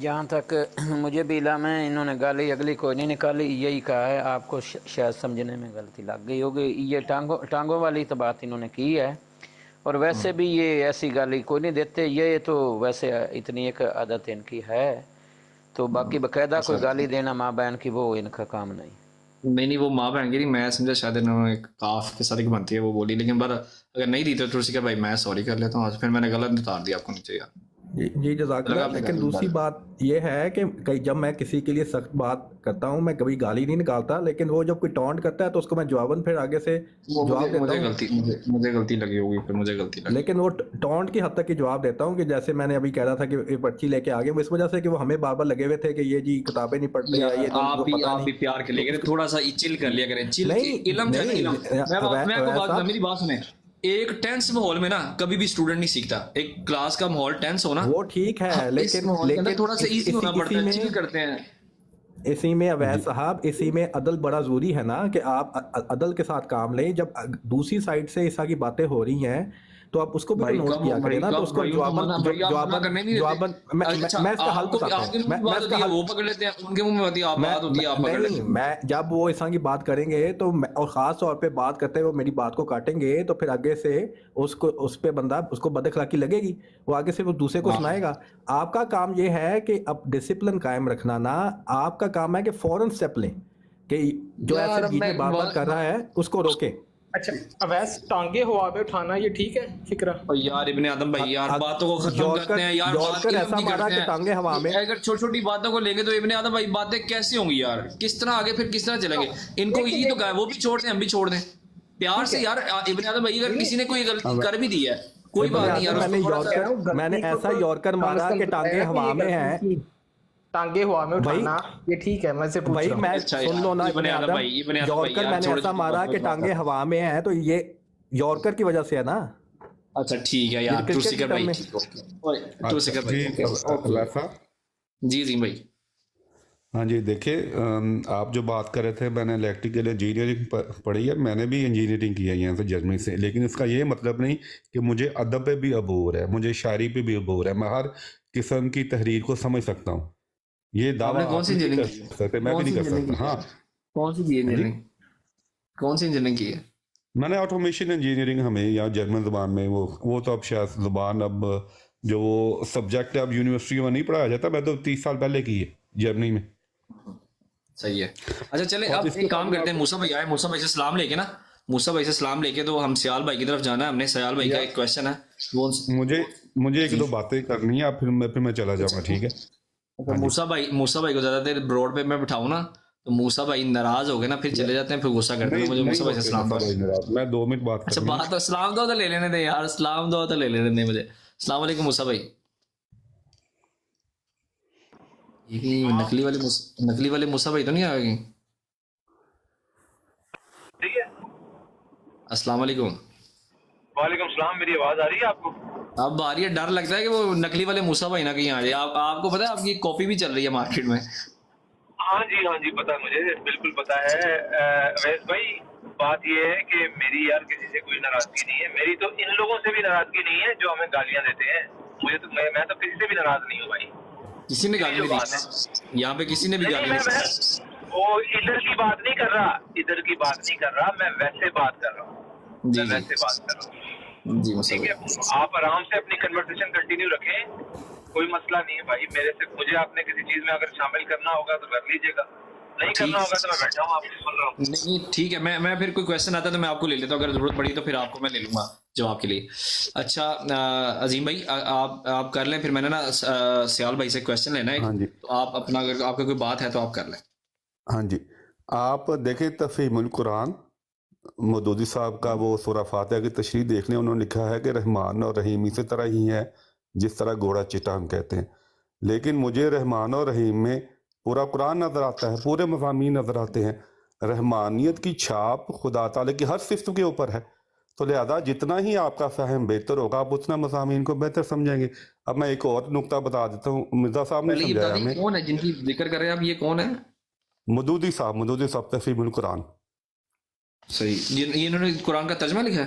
جہاں تک مجھے بھی علم ہے انہوں نے گالی اگلی کوئی نہیں نکالی، یہی کہا ہے آپ کو شاید سمجھنے میں غلطی لگ گئی ہوگی، یہ ٹانگوں والی تو بات انہوں نے کی ہے، اور ویسے بھی یہ ایسی گالی کوئی نہیں دیتے، یہ تو ویسے اتنی ایک عادت ان کی ہے، تو باقی باقاعدہ کوئی گالی دینا ماں بہن کی وہ ان کا کام نہیں۔ نہیں وہ ماں بہن کی نہیں، میں سمجھا شاید انہوں نے کاف کے ساتھ ایک بنتی ہے وہ بولی، لیکن بر اگر نہیں دی تو تھوڑی کہ بھائی میں سوری کر لیتا ہوں، پھر میں نے غلط اتار دیا آپ کو نیچے یار۔ جی جزاک اللہ۔ لیکن دوسری بات یہ ہے کہ جب میں کسی کے لیے سخت بات کرتا ہوں میں کبھی گالی نہیں نکالتا، لیکن وہ جب کوئی ٹونٹ کرتا ہے تو اس کو میں جواباً پھر آگے سے جواب دیتا ہوں، مجھے غلطی لگی ہوگی، پھر مجھے غلطی لگی، لیکن وہ ٹونٹ کی حد تک ہی جواب دیتا ہوں، کہ جیسے میں نے ابھی کہہ رہا تھا کہ یہ پرچی لے کے آگے، وہ اس وجہ سے کہ وہ ہمیں بار بار لگے ہوئے تھے کہ یہ جی کتابیں نہیں پڑھتے ہیں، یہ آپ بھی پیار کے لے گئے، تھوڑا سا چل کر لیا کریں، چل علم جو ہے نا، میں آپ کو میری بات سنیں، ایک ٹینس ماحول میں نا کبھی بھی اسٹوڈنٹ نہیں سیکھتا، ایک کلاس کا ماحول ٹینس ہونا وہ ٹھیک ہے، لیکن تھوڑا سا ایزی ہونا پڑتا ہے، چل کرتے ہیں۔ اسی میں اویس صاحب، اسی میں عدل بڑا ضروری ہے نا، کہ آپ عدل کے ساتھ کام لیں، جب دوسری سائڈ سے اس طرح کی باتیں ہو رہی ہیں تو آپ اس کو بھی نوٹ کیا کریں نا، تو اس کو جواباً میں اس کا حل بتاتا ہوں، میں جب وہ اس طرح کی بات کریں گے تو اور خاص طور پہ بات کرتے ہوئے میری بات کو کاٹیں گے تو پھر آگے سے اس پہ بندہ اس کو بد اخلاقی لگے گی، وہ آگے سے وہ دوسرے کو سنائے گا۔ آپ کا کام یہ ہے کہ اب ڈسپلن قائم رکھنا، نا آپ کا کام ہے کہ فوراً سٹیپ لیں، کہ جو ایسے بیچ میں بار بار کر رہا ہے اس کو روکیں۔ اچھا اویس، ٹانگے ہوا پہ اٹھانا یہ ٹھیک ہے فکرہ؟ یار ابن آدم بھائی یار باتوں کو ختم کرتے ہیں یار، ایسا مارا کہ ٹانگے ہوا میں، اگر چھوٹی چھوٹی باتوں کو لیں گے تو ابن آدم بھائی باتیں کیسی ہوں گی یار، کس طرح آگے پھر کس طرح چلیں گے؟ ان کو یہی تو کہا ہے وہ بھی چھوڑ دیں ہم بھی چھوڑ دیں پیار سے یار۔ ابن آدم بھائی اگر کسی نے کوئی غلطی کر بھی دی ہے کوئی بات نہیں یار، میں نے ایسا یارکر مارا کہ ٹانگے ہوا میں ہیں، ٹانگے ہوا میں اٹھانا یہ ٹھیک ہے، میں سے پوچھ رہا ہوں میں سن لو نا ابن آدم، یارکر میں نے ایسا مارا کہ ٹانگے ہوا میں ہیں تو یہ یارکر کی وجہ سے ہے نا۔ اچھا ٹھیک ہے یار، ٹورسیکر بھائی جی جی بھائی۔ ہاں جی دیکھیں، آپ جو بات کر رہے تھے، میں نے الیکٹریکل انجینئرنگ پڑھی ہے، میں نے بھی انجینئرنگ کی ہے یہاں سے جرمنی سے، لیکن اس کا یہ مطلب نہیں کہ مجھے ادب پہ بھی عبور ہے، مجھے شاعری پہ بھی عبور ہے، میں ہر قسم کی تحریر کو سمجھ سکتا ہوں۔ یہ دعویٰ کون سی انجینئرنگ کی ہے؟ میں بھی نہیں کر سکتا۔ ہاں کون سی انجینئرنگ کی ہے؟ میں نے آٹومیشن انجینئرنگ، ہمیں یہاں جرمن زبان میں وہ تو اب شاید زبان اب جو وہ سبجیکٹ اب یونیورسٹی میں نہیں پڑھایا جاتا، میں تو 30 سال پہلے کی ہے جرمنی میں۔ صحیح ہے۔ اچھا چلیں اب ایک کام کرتے ہیں، موسیٰ بھائی آئے، موسیٰ بھائی سے سلام لے کے نا، موسیٰ بھائی سے سلام لے کے تو ہم سیال بھائی کی طرف جانا ہے، ہم نے سیال بھائی کا ایک کویشچن ہے وہ مجھے ایک دو باتیں کرنی ہے، پھر میں چلا جاؤں گا، ٹھیک ہے؟ موسیٰ بھائی کو زیادہ دیر روڈ پہ میں بٹھاؤں نا تو موسیٰ بھائی ناراض ہو گئے نا، پھر چلے جاتے ہیں، پھر غصہ کرتے ہیں مجھے۔ موسیٰ بھائی سے سلام دو، میں 2 منٹ بات اچھا بات سلام دو تو لے لینے دیں یار، سلام دو تو لے لینے دیں مجھے۔ السلام علیکم موسیٰ بھائی۔ یہ نقلی والے موسیٰ بھائی تو نہیں آئے گی؟ السلام علیکم۔ وعلیکم السلام، میری آواز آ رہی ہے آپ کو؟ اب آ رہی ہے، ڈر لگتا ہے کہ وہ نقلی والے موسیٰ بھائی نہ کہیں آ جائے۔ آپ کو پتا ہے آپ کی کاپی بھی چل رہی ہے مارکیٹ میں؟ ہاں جی پتا ہے، مجھے بالکل پتا ہے اویس بھائی۔ بات یہ ہے کہ میری یار کسی سے کوئی ناراضگی نہیں ہے، میری تو ان لوگوں سے بھی ناراضگی نہیں ہے جو ہمیں گالیاں دیتے ہیں، میں تو کسی سے بھی ناراض نہیں ہوں بھائی۔ کسی نے گالی نہیں دی یہاں پہ، کسی نے بھی گالی نہیں دی۔ وہ ادھر کی بات نہیں کر رہا، میں ویسے بات کر رہا ہوں، جی جی ٹھیک ہے۔ آپ آرام سے اپنی کنورسیشن کنٹینیو رکھیں، کوئی مسئلہ نہیں ہے بھائی، مجھے آپ نے کسی چیز میں اگر شامل کرنا ہوگا تو کر لیجیے گا، نہیں کرنا ہوگا تو میں بیٹھا ہوں آپ کو سن رہا ہوں۔ نہیں ٹھیک ہے، میں پھر کوئی کویشچن آتا ہے تو میں آپ کو لے لیتا ہوں، اگر ضرورت پڑی تو پھر آپ کو میں لے لوں گا جواب کے لیے۔ اچھا عظیم بھائی آپ کر لیں، پھر میں نے نا سیال بھائی سے کویشچن لینا ہے، تو آپ اپنا اگر آپ کا کوئی بات ہے تو آپ کر لیں۔ ہاں جی، آپ دیکھیں تفہیم القرآن مودودی صاحب کا وہ سورہ فاتحہ کی تشریح دیکھ لیں، انہوں نے لکھا ہے کہ رحمان اور رحیم اسی طرح ہی ہے جس طرح گھوڑا چٹا ہم کہتے ہیں، لیکن مجھے رحمان اور رحیم میں پورا قرآن نظر آتا ہے، پورے مضامین نظر آتے ہیں۔ رحمانیت کی چھاپ خدا تعالیٰ کی ہر صفت کے اوپر ہے، تو لہذا جتنا ہی آپ کا فہم بہتر ہوگا آپ اتنا مضامین کو بہتر سمجھیں گے۔ اب میں ایک اور نقطہ بتا دیتا ہوں، مرزا صاحب نے سمجھایا ہمیں۔ کون ہے جن کی ذکر کر رہے ہیں آپ، یہ کون ہے؟ مودودی صاحب تفہیم القرآن۔ صحیح، انہوں نے قرآن کا ترجمہ لکھا ہے؟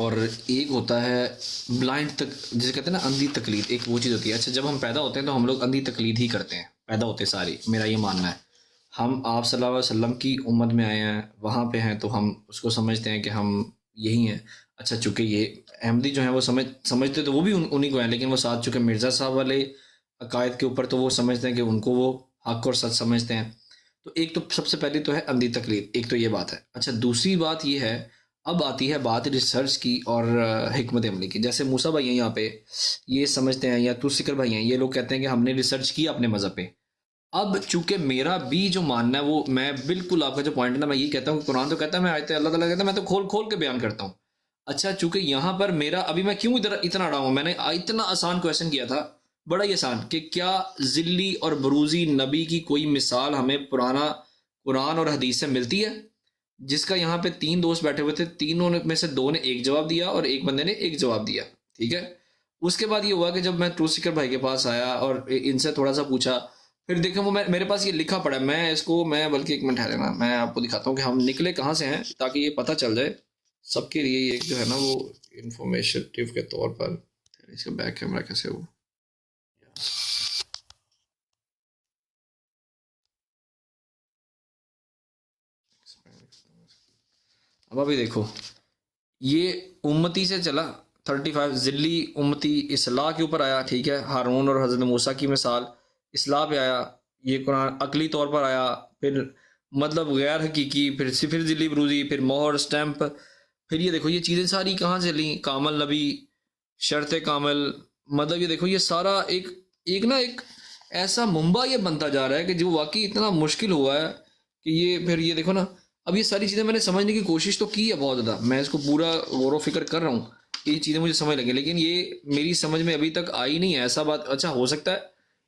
اور ایک ہوتا ہے بلائنڈ جسے کہتے ہیں نا اندھی تقلید، ایک وہ چیز ہوتی ہے. اچھا جب ہم پیدا ہوتے ہیں تو ہم لوگ اندھی تقلید ہی کرتے ہیں پیدا ہوتے ساری، میرا یہ ماننا ہے. ہم آپ صلی اللہ علیہ وسلم کی امت میں آئے ہیں، وہاں پہ ہیں، تو ہم اس کو سمجھتے ہیں کہ ہم یہی ہیں. اچھا چونکہ یہ احمدی جو ہیں وہ سمجھتے تو وہ بھی انہی کو ہیں، لیکن وہ ساتھ چونکہ مرزا صاحب والے عقائد کے اوپر تو وہ سمجھتے ہیں کہ ان کو وہ حق اور سچ سمجھتے ہیں. تو ایک تو سب سے پہلی تو ہے اندھی تقلید، ایک تو یہ بات ہے. اچھا دوسری بات یہ ہے، اب آتی ہے بات ریسرچ کی اور حکمت عملی کی. جیسے موسیٰ بھائی ہیں یہاں پہ یہ سمجھتے ہیں، یا توسکر بھائی ہیں، یہ لوگ کہتے ہیں کہ ہم نے ریسرچ کی اپنے مذہب پہ. اب چونکہ میرا بھی جو ماننا ہے وہ میں بالکل آپ کا جو پوائنٹ ہے نا، میں یہ کہتا ہوں کہ قرآن تو کہتا ہے، میں آیت اللہ تعالیٰ کہتا ہے میں تو کھول کھول کے بیان کرتا ہوں. اچھا چونکہ یہاں پر میرا ابھی میں کیوں اتنا اڑا ہوں، میں نے اتنا آسان کویشچن کیا تھا، بڑا ہی آسان، کہ کیا ذلی اور بروزی نبی کی کوئی مثال ہمیں پرانا قرآن اور حدیث سے ملتی ہے؟ جس کا یہاں پہ 3 دوست بیٹھے ہوئے تھے، تینوں میں سے 2 نے ایک جواب دیا اور ایک بندے نے ایک جواب دیا. ٹھیک ہے. اس کے بعد یہ ہوا کہ جب میں ٹروسیکر بھائی کے پاس آیا اور ان سے تھوڑا سا پوچھا، پھر دیکھیں وہ میرے پاس یہ لکھا پڑا ہے، میں بلکہ ایک منٹ ٹھہرے نا، میں آپ کو دکھاتا ہوں کہ ہم نکلے کہاں سے ہیں تاکہ یہ پتہ چل جائے سب کے لیے. ایک جو ہے نا وہ انفارمیشنٹیو کے طور پر، اس کا بیک کیمرہ کیسے ہو، اب ابھی دیکھو یہ امتی سے چلا 35 ذلی امتی اصلاح کے اوپر آیا. ٹھیک ہے. ہارون اور حضرت موسیٰ کی مثال اصلاح پہ آیا. یہ قرآن عقلی طور پر آیا، پھر مطلب غیر حقیقی، پھر صفر ذلی بروزی، پھر مہر سٹیمپ. پھر یہ دیکھو یہ چیزیں ساری کہاں سے لیں، کامل نبی، شرط کامل. مطلب یہ دیکھو یہ سارا ایک نا ایک ایسا منبع یہ بنتا جا رہا ہے کہ جو واقعی اتنا مشکل ہوا ہے کہ یہ پھر یہ دیکھو نا. اب یہ ساری چیزیں میں نے سمجھنے کی کوشش تو کی ہے بہت زیادہ، میں اس کو پورا غور و فکر کر رہا ہوں کہ یہ چیزیں مجھے سمجھ لگیں، لیکن یہ میری سمجھ میں ابھی تک آئی نہیں ہے. ایسا بات اچھا ہو سکتا ہے،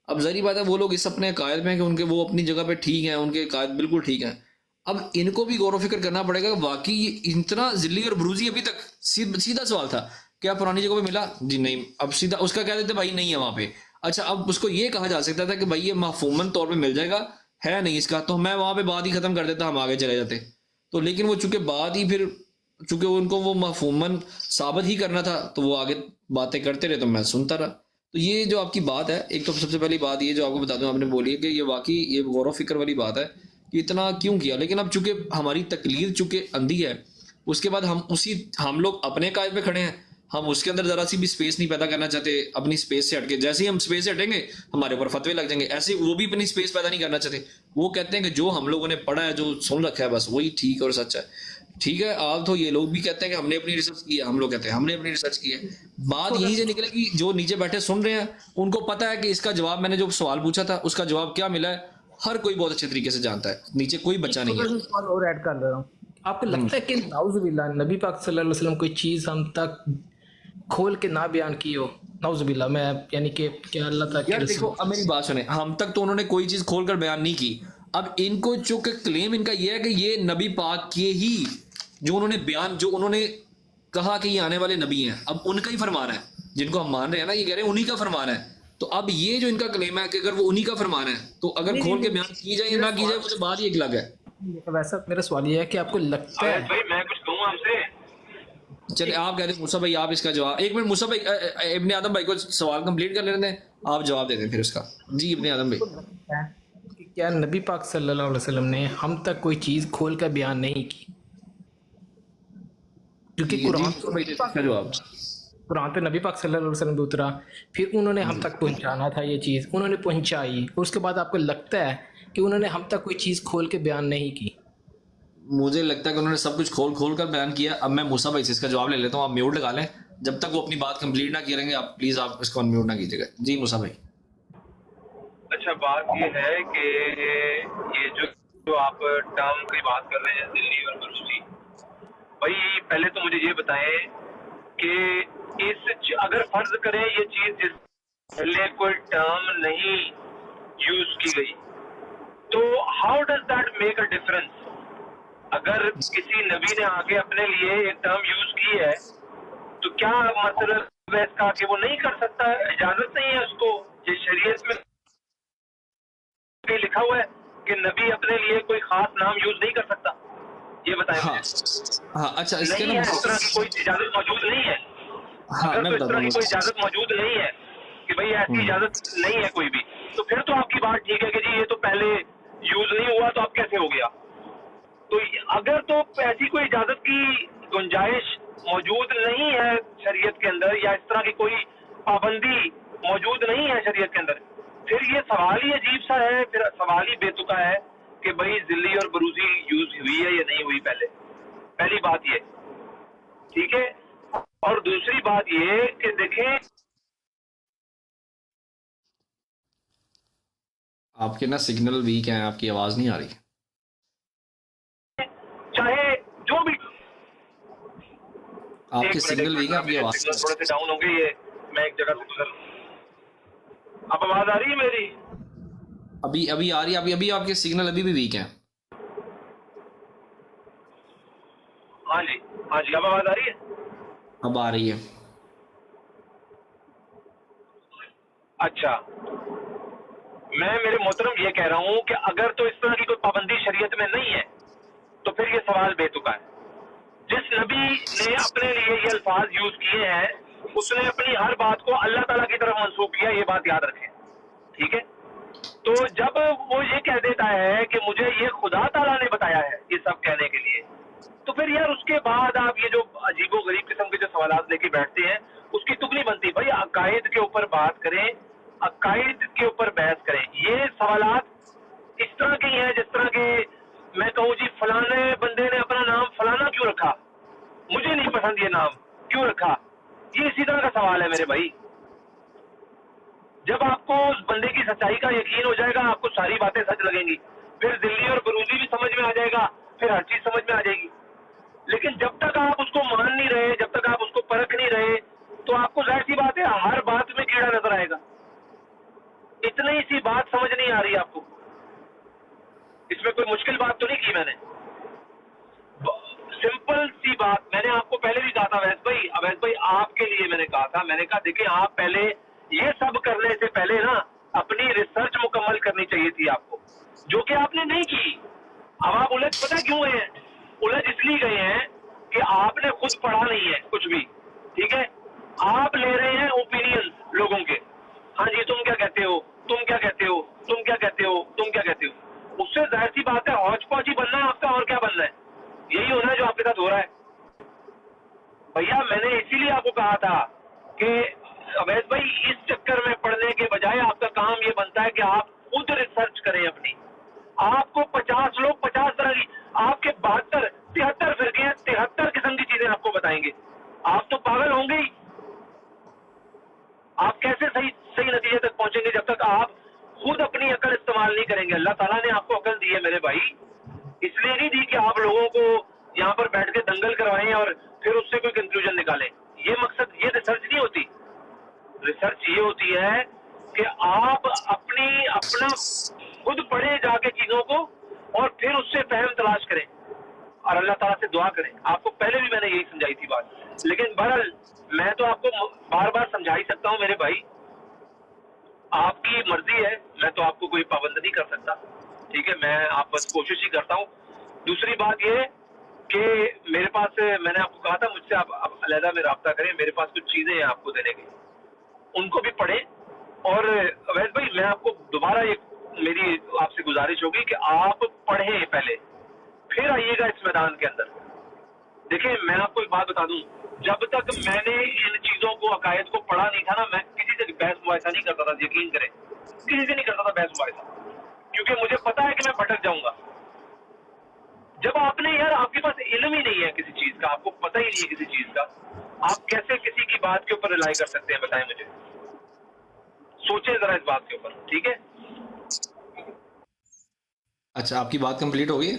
اب ظاہری بات ہے وہ لوگ اس اپنے عقائد میں ہیں کہ ان کے وہ اپنی جگہ پہ ٹھیک ہیں، ان کے عقائد بالکل ٹھیک ہیں. اب ان کو بھی غور و فکر کرنا پڑے گا کہ واقعی یہ اتنا ذلی اور بروزی ابھی تک سیدھا سوال تھا کیا پرانی جگہ پہ ملا؟ جی نہیں. اب سیدھا اس کا کہہ دیتے بھائی نہیں ہے وہاں پہ. اچھا اب اس کو یہ کہا جا سکتا تھا کہ بھائی یہ مفہوماً طور پہ مل جائے گا، ہے نہیں اس کا، تو میں وہاں پہ بات ہی ختم کر دیتا، ہم آگے چلے جاتے. تو لیکن وہ چونکہ بعد ہی پھر چونکہ ان کو وہ مفہوماً ثابت ہی کرنا تھا تو وہ آگے باتیں کرتے رہے تو میں سنتا رہا. تو یہ جو آپ کی بات ہے، ایک تو سب سے پہلی بات یہ جو آپ کو بتا دوں، آپ نے بولی ہے کہ یہ واقعی یہ غور و فکر والی بات ہے کہ اتنا کیوں کیا. لیکن اب چونکہ ہماری تقلید چونکہ اندھی ہے، اس کے بعد ہم لوگ اپنے قائد پہ کھڑے ہیں، ہم اس کے اندر ذرا سی بھی سپیس نہیں پیدا کرنا چاہتے اپنی سپیس سے ہٹ کے. جیسے ہی ہم سپیس سے ہٹیں گے ہمارے اوپر فتوے لگ جائیں گے، ایسے وہ بھی اپنی سپیس پیدا نہیں کرنا چاہتے. وہ کہتے ہیں کہ جو ہم لوگوں نے پڑھا ہے، جو سن رکھا ہے، بس وہی ٹھیک اور سچ ہے. ٹھیک ہے. آپ تو یہ لوگ بھی کہتے ہیں کہ ہم نے اپنی ریسرچ کی ہے، ہم لوگ کہتے ہیں ہم نے اپنی ریسرچ کی ہے. بات یہیں سے نکلے کہ جو نیچے بیٹھے سن رہے ہیں ان کو پتہ ہے کہ اس کا جواب، میں نے جو سوال پوچھا تھا اس کا جواب کیا ملا ہے، ہر کوئی بہت اچھے طریقے سے جانتا ہے، نیچے کوئی بچہ نہیں ہے. سوال اور ایڈ کر رہا ہوں. آپ کو لگتا ہے کہ نعوذ باللہ نبی پاک صلی اللہ علیہ وسلم کوئی چیز ہم تک کھول کے نہ بیان کی ہو؟ نعوذ باللہ، میں یعنی کہ کیا اللہ تعالیٰ یار دیکھو اب میری بات سنیں، ہم تک تو انہوں نے کوئی چیز کھول کر بیان نہیں کی. اب ان کو چونکہ کلیم ان کا یہ ہے کہ یہ نبی پاک کے ہی جو انہوں نے بیان، جو انہوں نے کہا کہ یہ آنے والے نبی ہیں، اب ان کا ہی فرمان ہے جن کو ہم مان رہے ہیں نا، یہ کہہ رہے ہیں انہی کا فرمان ہے. تو اب یہ جو ان کا کلیم ہے کہ اگر وہ انہی کا فرمان ہے تو اگر کھول کے بیان کی جائے یا نہ کی جائے وہ تو بات ہی ایک الگ ہے. ویسا میرا سوال یہ ہے کہ آپ کو لگتا ہے بھائی میں کچھ کہوں آپ سے؟ چلے آپ کہتے ہیں موسیٰ بھائی آپ اس کا جواب، ایک منٹ موسیٰ بھائی، ابن آدم بھائی کو سوال کمپلیٹ کر لیتے ہیں، آپ جواب دے دیں پھر اس کا. جی ابن آدم بھائی، کہ کیا نبی پاک صلی اللہ علیہ وسلم نے ہم تک کوئی چیز کھول کر بیان نہیں کی؟ کیونکہ قرآن پہ نبی پاک صلی اللہ علیہ وسلم بھی اترا، پھر انہوں نے ہم تک پہنچانا تھا یہ چیز، انہوں نے پہنچائی، اور اس کے بعد آپ کو لگتا ہے کہ انہوں نے ہم تک کوئی چیز کھول کے بیان نہیں کی؟ مجھے لگتا ہے کہ انہوں نے سب کچھ کھول کر بیان کیا. اب میں موسیٰ بھائی سے اس کا جواب لے لیتا ہوں، آپ میوٹ لگا لیں جب تک وہ اپنی بات کمپلیٹ نہ کریں گے. آپ پلیز آپ اس کو انمیوٹ نہ کیجیے گا. جی موسیٰ بھائی. اچھا بات یہ ہے کہ یہ جو آپ ٹرم کی بات کر رہے ہیں ذلی اور بروزی، بھائی پہلے تو مجھے یہ بتائیں کہ اگر فرض کریں یہ چیز جس پہلے کوئی ٹرم نہیں یوز کی گئی تو how does that make a difference? اگر کسی نبی نے آگے اپنے لیے ایک ٹرم یوز کی ہے تو کیا مطلب ہے اس کا کہ وہ نہیں کر سکتا ہے؟ اجازت نہیں ہے اس کو؟ یہ شریعت میں لکھا ہوا ہے کہ نبی اپنے لیے کوئی خاص نام یوز نہیں کر سکتا. یہ بتائیں ہاں مجھے. ہاں اچھا اس کے نہیں نا ہے اس طرح کی کوئی اجازت موجود نہیں ہے. ہاں اگر میں تو اس بتاتا طرح کی ہوں. کوئی اجازت موجود نہیں ہے کہ بھئی ایسی اجازت نہیں ہے کوئی بھی, تو پھر تو آپ کی بات ٹھیک ہے کہ جی یہ تو پہلے یوز نہیں ہوا تو اب کیسے ہو گیا. تو اگر تو ایسی کوئی اجازت کی گنجائش موجود نہیں ہے شریعت کے اندر, یا اس طرح کی کوئی پابندی موجود نہیں ہے شریعت کے اندر, پھر یہ سوال ہی عجیب سا ہے, پھر سوال ہی بے تکا ہے کہ بھئی ذلی اور بروزی یوز ہوئی ہے یا نہیں ہوئی. پہلی بات یہ, ٹھیک ہے. اور دوسری بات یہ کہ دیکھیں آپ کے نا سگنل ویک ہیں, آپ کی آواز نہیں آ رہی. چاہے جو بھی, آپ کے سگنل ویک ہیں, آپ کی آواز سگنل تھوڑے سے ڈاؤن ہو گئے, یہ میں ایک جگہ سے گزر. اب آواز آ رہی ہے میری؟ ابھی آ رہی ہے. ابھی آپ کے سگنل ابھی بھی ویک ہیں. ہاں جی اب آواز آ رہی ہے؟ اب آ رہی ہے. اچھا, میں میرے محترم یہ کہہ رہا ہوں کہ اگر تو اس طرح کی کوئی پابندی شریعت میں نہیں ہے تو پھر یہ سوال بے تکا ہے. جس نبی نے اپنے لیے یہ الفاظ یوز کیے ہیں اس نے اپنی ہر بات کو اللہ تعالیٰ کی طرف منسوخ کیا, یہ بات یاد رکھیں, ٹھیک ہے. تو جب وہ یہ کہہ دیتا ہے کہ مجھے یہ خدا تعالیٰ نے بتایا ہے یہ سب کہنے کے لیے, تو پھر یار اس کے بعد آپ یہ جو عجیب و غریب قسم کے جو سوالات لے کے بیٹھتے ہیں اس کی تک نہیں بنتی. بھائی عقائد کے اوپر بات کریں, عقائد کے اوپر بحث کریں. یہ سوالات اس طرح کے ہیں جس طرح کے میں کہوں جی فلانے بندے نے اپنا نام فلانا کیوں رکھا, مجھے نہیں پسند یہ نام کیوں رکھا. یہ اسی طرح کا سوال ہے میرے بھائی. جب آپ کو اس بندے کی سچائی کا یقین ہو جائے گا آپ کو ساری باتیں سچ لگیں گی, پھر ذلی اور بروزی بھی سمجھ میں آ جائے گا, پھر ہر چیز سمجھ میں آ جائے گی. لیکن جب تک آپ اس کو مان نہیں رہے, جب تک آپ اس کو پرکھ نہیں رہے, تو آپ کو ظاہر سی بات ہے ہر بات میں کیڑا نظر آئے گا. اتنی سی بات سمجھ نہیں آ رہی آپ کو, اس میں کوئی مشکل بات تو نہیں کی میں نے, سمپل سی بات. میں نے آپ کو پہلے بھی کہا تھا اویس بھائی آپ کے لیے میں نے کہا تھا, میں نے کہا دیکھیں آپ پہلے یہ سب کرنے سے پہلے نا اپنی ریسرچ مکمل کرنی چاہیے تھی آپ کو, جو کہ آپ نے نہیں کی. اب آپ الجھ پتہ کیوں ہیں, الجھ اس لیے گئے ہیں کہ آپ نے خود پڑھا نہیں ہے کچھ بھی, ٹھیک ہے. آپ لے رہے ہیں اوپینینز لوگوں کے, ہاں جی تم کیا کہتے ہو, تم کیا کہتے ہو, تم کیا کہتے ہو, تم کیا کہتے ہو. اس سے ظاہر سی بات ہے ہوچ پوچ ہی بننا ہے آپ کا, اور کیا بننا ہے. یہی ہونا ہے جو آپ کے ساتھ ہو رہا ہے. بھیا میں نے اسی لیے آپ کو کہا تھا کہ اویس بھائی اس چکر میں پڑھنے کے بجائے آپ کا کام یہ بنتا ہے کہ آپ خود ریسرچ کریں اپنی. آپ کو 50 لوگ 50 طرح کی, آپ کے 72 73 فرقے ہیں, 73 قسم کی چیزیں آپ کو بتائیں گے. آپ تو پاگل ہوں گے ہی. آپ کیسے صحیح نتیجے تک پہنچیں گے جب تک آپ خود اپنی عقل استعمال نہیں کریں گے. اللہ تعالیٰ نے آپ کو عقل دی ہے میرے بھائی, اس لیے نہیں دی کہ آپ لوگوں کو یہاں پر بیٹھ کے دنگل کروائیں اور پھر اس سے کوئی کنکلوژن نکالیں. یہ مقصد, یہ ریسرچ نہیں ہوتی. ریسرچ یہ ہوتی ہے کہ آپ اپنا خود پڑھیں جا کے چیزوں کو, اور پھر اس سے فہم تلاش کریں اور اللہ تعالیٰ سے دعا کریں. آپ کو پہلے بھی میں نے یہی سمجھائی تھی بات, لیکن بہرحال میں تو آپ کو بار بار سمجھا ہی سکتا ہوں میرے بھائی, آپ کی مرضی ہے, میں تو آپ کو کوئی پابند نہیں کر سکتا, ٹھیک ہے. میں آپ بس کوشش ہی کرتا ہوں. دوسری بات یہ کہ میرے پاس, میں نے آپ کو کہا تھا مجھ سے آپ علیحدہ میں رابطہ کریں, میرے پاس کچھ چیزیں ہیں آپ کو دینے کی, ان کو بھی پڑھیں. اور اویس بھائی میں آپ کو دوبارہ میری آپ سے گزارش ہوگی کہ آپ پڑھیں پہلے, پھر آئیے گا اس میدان کے اندر. دیکھیں میں آپ کو ایک بات بتا دوں, جب تک میں نے ان چیزوں کو عقائد کو پڑھا نہیں تھا نا, میں کسی سے بحث مباحثہ نہیں کرتا تھا, یقین کریں کسی سے نہیں کرتا تھا بحث مباحثہ, کیونکہ مجھے پتا ہے کہ میں بھٹک جاؤں گا. جب آپ نے یار آپ کے پاس علم ہی نہیں ہے کسی چیز کا, آپ کو پتہ ہی نہیں ہے کسی چیز کا, آپ کیسے کسی کی بات کے اوپر رلائی کر سکتے ہیں بتائیں مجھے. سوچیں ذرا اس بات کے اوپر, ٹھیک ہے. اچھا آپ کی بات کمپلیٹ ہو گئی.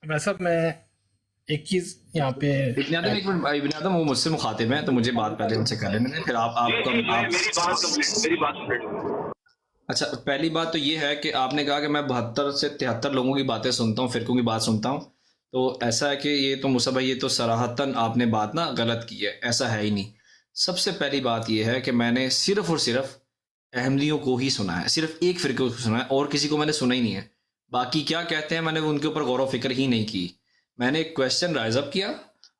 ویسا میں ایک چیز یہاں پہ ابن آدم وہ مجھ سے مخاطب ہیں, تو مجھے بات پہلے ان سے کر لینے دیں, پھر آپ میری بات کمپلیٹ. اچھا پہلی بات تو یہ ہے کہ آپ نے کہا کہ میں 72 سے 73 لوگوں کی باتیں سنتا ہوں, فرقوں کی بات سنتا ہوں. تو ایسا ہے کہ یہ تو مصعب بھائی, یہ تو صراحتاً آپ نے بات نا غلط کی ہے, ایسا ہے ہی نہیں. سب سے پہلی بات یہ ہے کہ میں نے صرف اور صرف احمدیوں کو ہی سنا ہے, صرف ایک فرقے کو سنا ہے, اور کسی کو میں نے سنا ہی نہیں ہے. باقی کیا کہتے ہیں میں نے ان کے اوپر غور و فکر ہی نہیں کی. میں نے ایک کویشچن رائز اپ کیا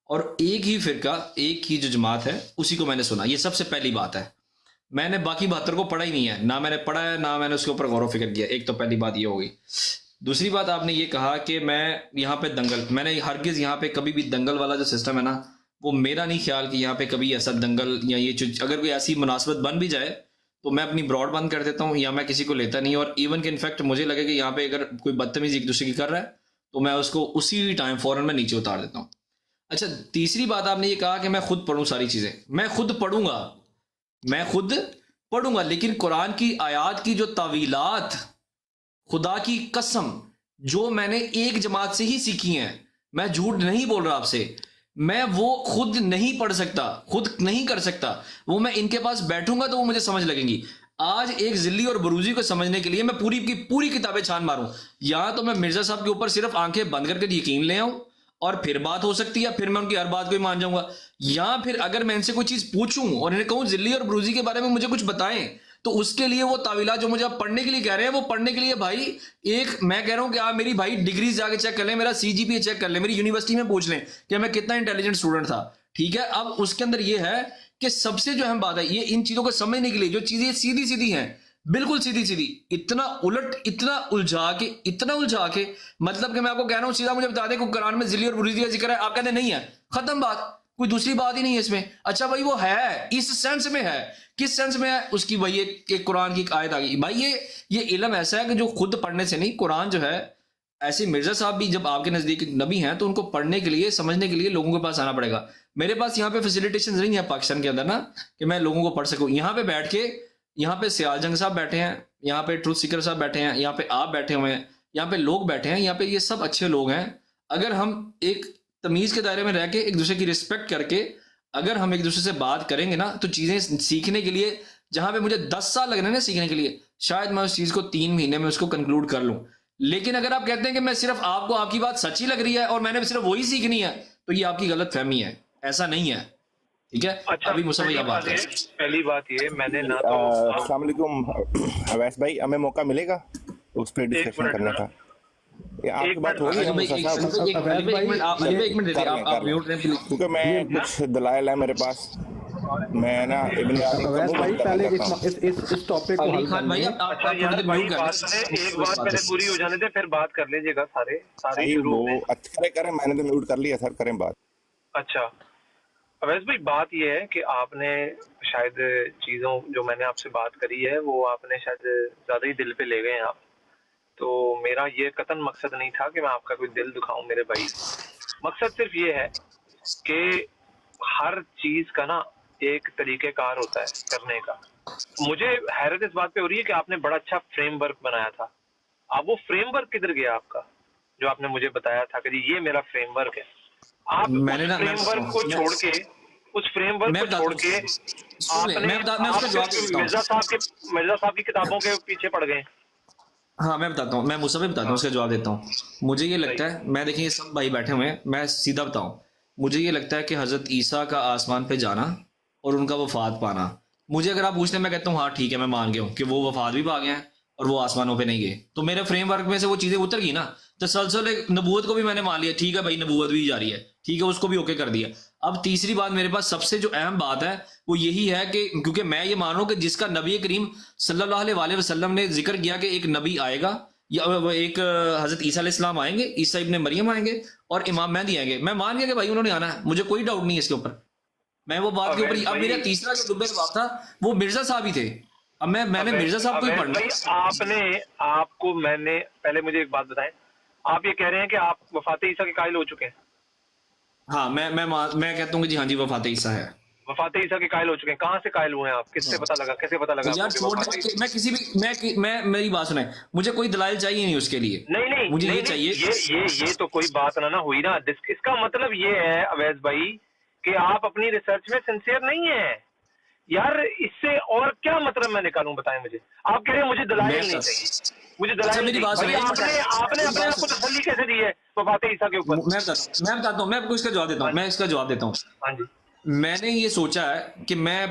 اور ایک ہی فرقہ, ایک ہی جو جماعت ہے اسی کو میں نے سنا. یہ سب سے پہلی بات ہے. میں نے باقی 72 کو پڑھا ہی نہیں ہے, نہ میں نے پڑھا ہے نہ میں نے اس کے اوپر غور و فکر کیا. ایک تو پہلی بات یہ ہوگی. دوسری بات آپ نے یہ کہا کہ میں یہاں پہ دنگل, میں نے ہرگز یہاں پہ کبھی بھی دنگل والا جو سسٹم ہے نا, وہ میرا نہیں خیال کہ یہاں پہ کبھی ایسا دنگل یا یہ اگر کوئی ایسی مناسبت بن بھی جائے تو میں اپنی براڈ بند کر دیتا ہوں یا میں کسی کو لیتا نہیں. اور ایون کہ انفیکٹ مجھے لگے کہ یہاں پہ اگر کوئی بدتمیزی ایک دوسرے کی کر رہا ہے تو میں اس کو اسی ٹائم فوراً میں نیچے اتار دیتا ہوں. اچھا تیسری بات آپ نے یہ کہا کہ میں خود پڑھوں ساری چیزیں. میں خود پڑھوں گا لیکن قرآن کی آیات کی جو تعویلات, خدا کی قسم جو میں نے ایک جماعت سے ہی سیکھی ہیں, میں جھوٹ نہیں بول رہا آپ سے, میں وہ خود نہیں پڑھ سکتا, خود نہیں کر سکتا. وہ میں ان کے پاس بیٹھوں گا تو وہ مجھے سمجھ لگیں گی. آج ایک ذلی اور بروزی کو سمجھنے کے لیے میں پوری کی پوری کتابیں چھان ماروں. یا تو میں مرزا صاحب کے اوپر صرف آنکھیں بند کر کے یقین لے آؤں اور پھر بات ہو سکتی ہے, پھر میں ان کی ہر بات کو ہی مان جاؤں گا. یا پھر اگر میں ان سے کوئی چیز پوچھوں اور انہیں کہوں ذلی اور بروزی کے بارے میں مجھے کچھ بتائیں, تو اس کے لیے وہ تعویلات جو مجھے آپ پڑھنے کے لیے کہہ رہے ہیں وہ پڑھنے کے لیے بھائی ایک میں کہہ رہا ہوں کہ آپ میری بھائی ڈگریز جا کے چیک کر لیں, میرا CGPA چیک کر لیں, میری یونیورسٹی میں پوچھ لیں کہ میں کتنا انٹیلیجنٹ اسٹوڈنٹ تھا. ٹھیک ہے, اب اس کے اندر یہ ہے کہ سب سے جو اہم بات ہے یہ ان چیزوں کو سمجھنے کے لیے جو چیزیں سیدھی سیدھی ہیں, بالکل سیدھی سیدھی, اتنا الٹ اتنا الجھا کے مطلب کہ میں آپ کو کہہ رہا ہوں سیدھا مجھے بتا دیں کہ قرآن میں ذلی اور بروزی کا ذکر ہے, آپ کہتے ہیں نہیں ہے, ختم بات, کوئی دوسری بات ہی نہیں ہے اس میں. اچھا بھائی وہ ہے, اس سینس میں ہے, کس سینس میں ہے اس کی وہی کہ قرآن کی ایک آیت آ گئی. بھائی یہ علم ایسا ہے کہ جو خود پڑھنے سے نہیں, قرآن جو ہے ایسے مرزا صاحب بھی جب آپ کے نزدیک نبی ہیں تو ان کو پڑھنے کے لیے سمجھنے کے لیے لوگوں کے پاس آنا پڑے گا. میرے پاس یہاں پہ فیسیلیٹیشن نہیں ہے پاکستان کے اندر نا کہ میں لوگوں کو پڑھ سکوں. یہاں پہ بیٹھ کے, یہاں پہ سیال جنگ صاحب بیٹھے ہیں, یہاں پہ ٹروتھ سیکر صاحب بیٹھے ہیں, یہاں پہ آپ بیٹھے ہوئے ہیں, یہاں پہ لوگ بیٹھے ہیں, یہاں پہ یہ سب اچھے لوگ ہیں. اگر ہم ایک تمیز کے دائرے میں رہ کے ایک دوسرے کی رسپیکٹ کر کے اگر ہم ایک دوسرے سے بات کریں گے نا تو چیزیں سیکھنے کے لیے جہاں پہ مجھے 10 سال لگنے نا سیکھنے کے لیے, شاید میں اس چیز کو 3 مہینے میں اس کو کنکلوڈ کر لوں. لیکن اگر آپ کہتے ہیں کہ میں صرف آپ کو آپ کی بات سچی لگ رہی ہے اور میں نے صرف وہی سیکھنی ہے تو یہ آپ کی غلط فہمی ہے, ایسا نہیں ہے. ٹھیک ہے, ابھی مسلم بات ہے. پہلی بات یہ میں نے نہ تو السلام علیکم اویس بھائی, ہمیں موقع ملے گا اس پہ ڈسکشن کرنے کا؟ آپ کی بات ہوگی کیونکہ میں کچھ دلائل ہے میرے پاس, میں نا ابن پہلے اس ٹاپک کو حل کر لیں. ایک بات پہلے پوری ہو جانے دیں پھر بات کر لیجیے گا سارے کریں, میں نے تو میوٹ کر لیا سر, کریں بات. اچھا اویس بھائی, بات یہ ہے کہ آپ نے شاید چیزوں جو میں نے آپ سے بات کری ہے وہ آپ نے شاید زیادہ ہی دل پہ لے گئے ہیں آپ. تو میرا یہ قطعاً مقصد نہیں تھا کہ میں آپ کا کوئی دل دکھاؤں میرے بھائی. مقصد صرف یہ ہے کہ ہر چیز کا نا ایک طریقہ کار ہوتا ہے کرنے کا. مجھے حیرت اس بات پہ ہو رہی ہے کہ آپ نے بڑا اچھا فریم ورک بنایا تھا. اب وہ فریم ورک کدھر گیا آپ کا جو آپ نے مجھے بتایا تھا کہ یہ میرا فریم ورک ہے؟ آپ فریم ورک کو چھوڑ کے اس فریم ورک کو چھوڑ کے آپ نے مرزا صاحب کی کتابوں کے پیچھے پڑ گئے. ہاں میں بتاتا ہوں, میں مصطفی بتاتا ہوں, اس کا جواب دیتا ہوں. مجھے یہ لگتا ہے, میں دیکھیں یہ سب بھائی بیٹھے ہوئے ہیں, میں سیدھا بتاؤں, مجھے یہ لگتا ہے کہ حضرت عیسیٰ کا آسمان پہ جانا اور ان کا وفات پانا, مجھے اگر آپ پوچھتے ہیں میں کہتا ہوں ہاں ٹھیک ہے میں مان گیا ہوں کہ وہ وفات بھی پا گئے ہیں اور وہ آسمانوں پہ نہیں گئے. تو میرے فریم ورک میں سے وہ چیزیں اتر گئی نا. تسلسل نبوت کو بھی میں نے مان لیا, ٹھیک ہے بھائی نبوت بھی جاری ہے, ٹھیک ہے اس کو بھی اوکے کر دیا. اب تیسری بات میرے پاس سب سے جو اہم بات ہے وہ یہی ہے کہ کیونکہ میں یہ مان رہا ہوں کہ جس کا نبی کریم صلی اللہ علیہ وسلم نے ذکر کیا کہ ایک نبی آئے گا, یا ایک حضرت عیسیٰ علیہ السلام آئیں گے, عیسیٰ ابن مریم آئیں گے اور امام مہدی آئیں گے, میں مان گیا کہ بھائی انہوں نے آنا ہے, مجھے کوئی ڈاؤٹ نہیں ہے اس کے اوپر. میں وہ بات کے اوپر اب میرا تیسرا جو ڈبے کا بات تھا وہ مرزا صاحب ہی تھے. اب میں نے مرزا صاحب کو ہی پڑھنا. آپ کو میں نے پہلے مجھے ایک بات بتائیں, آپ یہ کہہ رہے ہیں کہ آپ وفات عیسیٰ کے قائل ہو چکے ہیں؟ ہاں میں کہتا ہوں کہ جی ہاں جی وفات عیسیٰ ہے. وفات عیسیٰ کے قائل ہو چکے ہیں, کہاں سے قائل ہوئے ہیں آپ, کس سے پتہ لگا, کیسے پتہ لگا؟ میں کسی بھی میں میری بات سنیں, مجھے کوئی دلائل چاہیے نہیں اس کے لیے. نہیں مجھے یہ چاہیے, یہ تو کوئی بات نہ ہوئی نا. اس کا مطلب یہ ہے اویس بھائی کہ آپ اپنی ریسرچ میں سنسیئر نہیں ہیں یار. اس سے اور کیا مطلب میں نکالوں, بتائیں مجھے. آپ کہہ رہے ہیں مجھے دلائل نہیں چاہیے, مجھے دلائل نہیں. آپ نے اپنے آپ کو تسلی کیسے دی ہے وفات عیسیٰ کے اوپر؟ میں بتاتا ہوں, میں آپ کو اس کا جواب دیتا ہوں, میں اس کا جواب دیتا ہوں. ہاں جی, میں نے یہ سوچا ہے کہ میں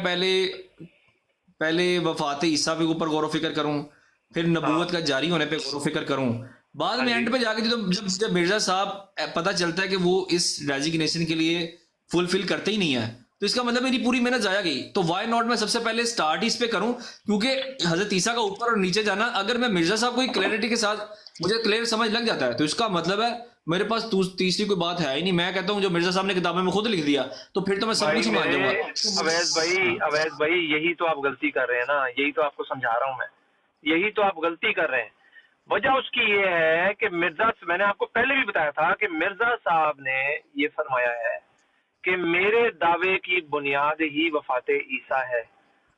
پہلے وفات عیسیٰ کے اوپر غور و فکر کروں, پھر نبوت کا جاری ہونے پہ غور و فکر کروں, بعد میں اینڈ پہ جا کے جب مرزا صاحب پتہ چلتا ہے کہ وہ اس ڈیزیگنیشن کے لیے فلفل کرتے ہی نہیں ہے تو اس کا مطلب میری پوری محنت ضائع گئی. تو وائی ناٹ میں سب سے پہلے سٹارٹ اس پہ کروں, کیونکہ حضرت عیسیٰ کا اوپر اور نیچے جانا, اگر میں مرزا صاحب کو کلیئرٹی کے ساتھ مجھے کلیئر سمجھ لگ جاتا ہے تو اس کا مطلب ہے میرے پاس تیسری کوئی بات ہے ہی نہیں. میں کہتا ہوں جو مرزا صاحب نے کتابوں میں خود لکھ دیا تو پھر تو میں سب کچھ مان جاؤں گا. اویس بھائی یہی تو آپ غلطی کر رہے ہیں نا, یہی تو آپ کو سمجھا رہا ہوں میں, یہی تو آپ غلطی کر رہے ہیں. وجہ اس کی یہ ہے کہ میں نے آپ کو پہلے بھی بتایا تھا کہ مرزا صاحب نے یہ فرمایا ہے کہ میرے دعوے کی بنیاد ہی وفات عیسیٰ ہے.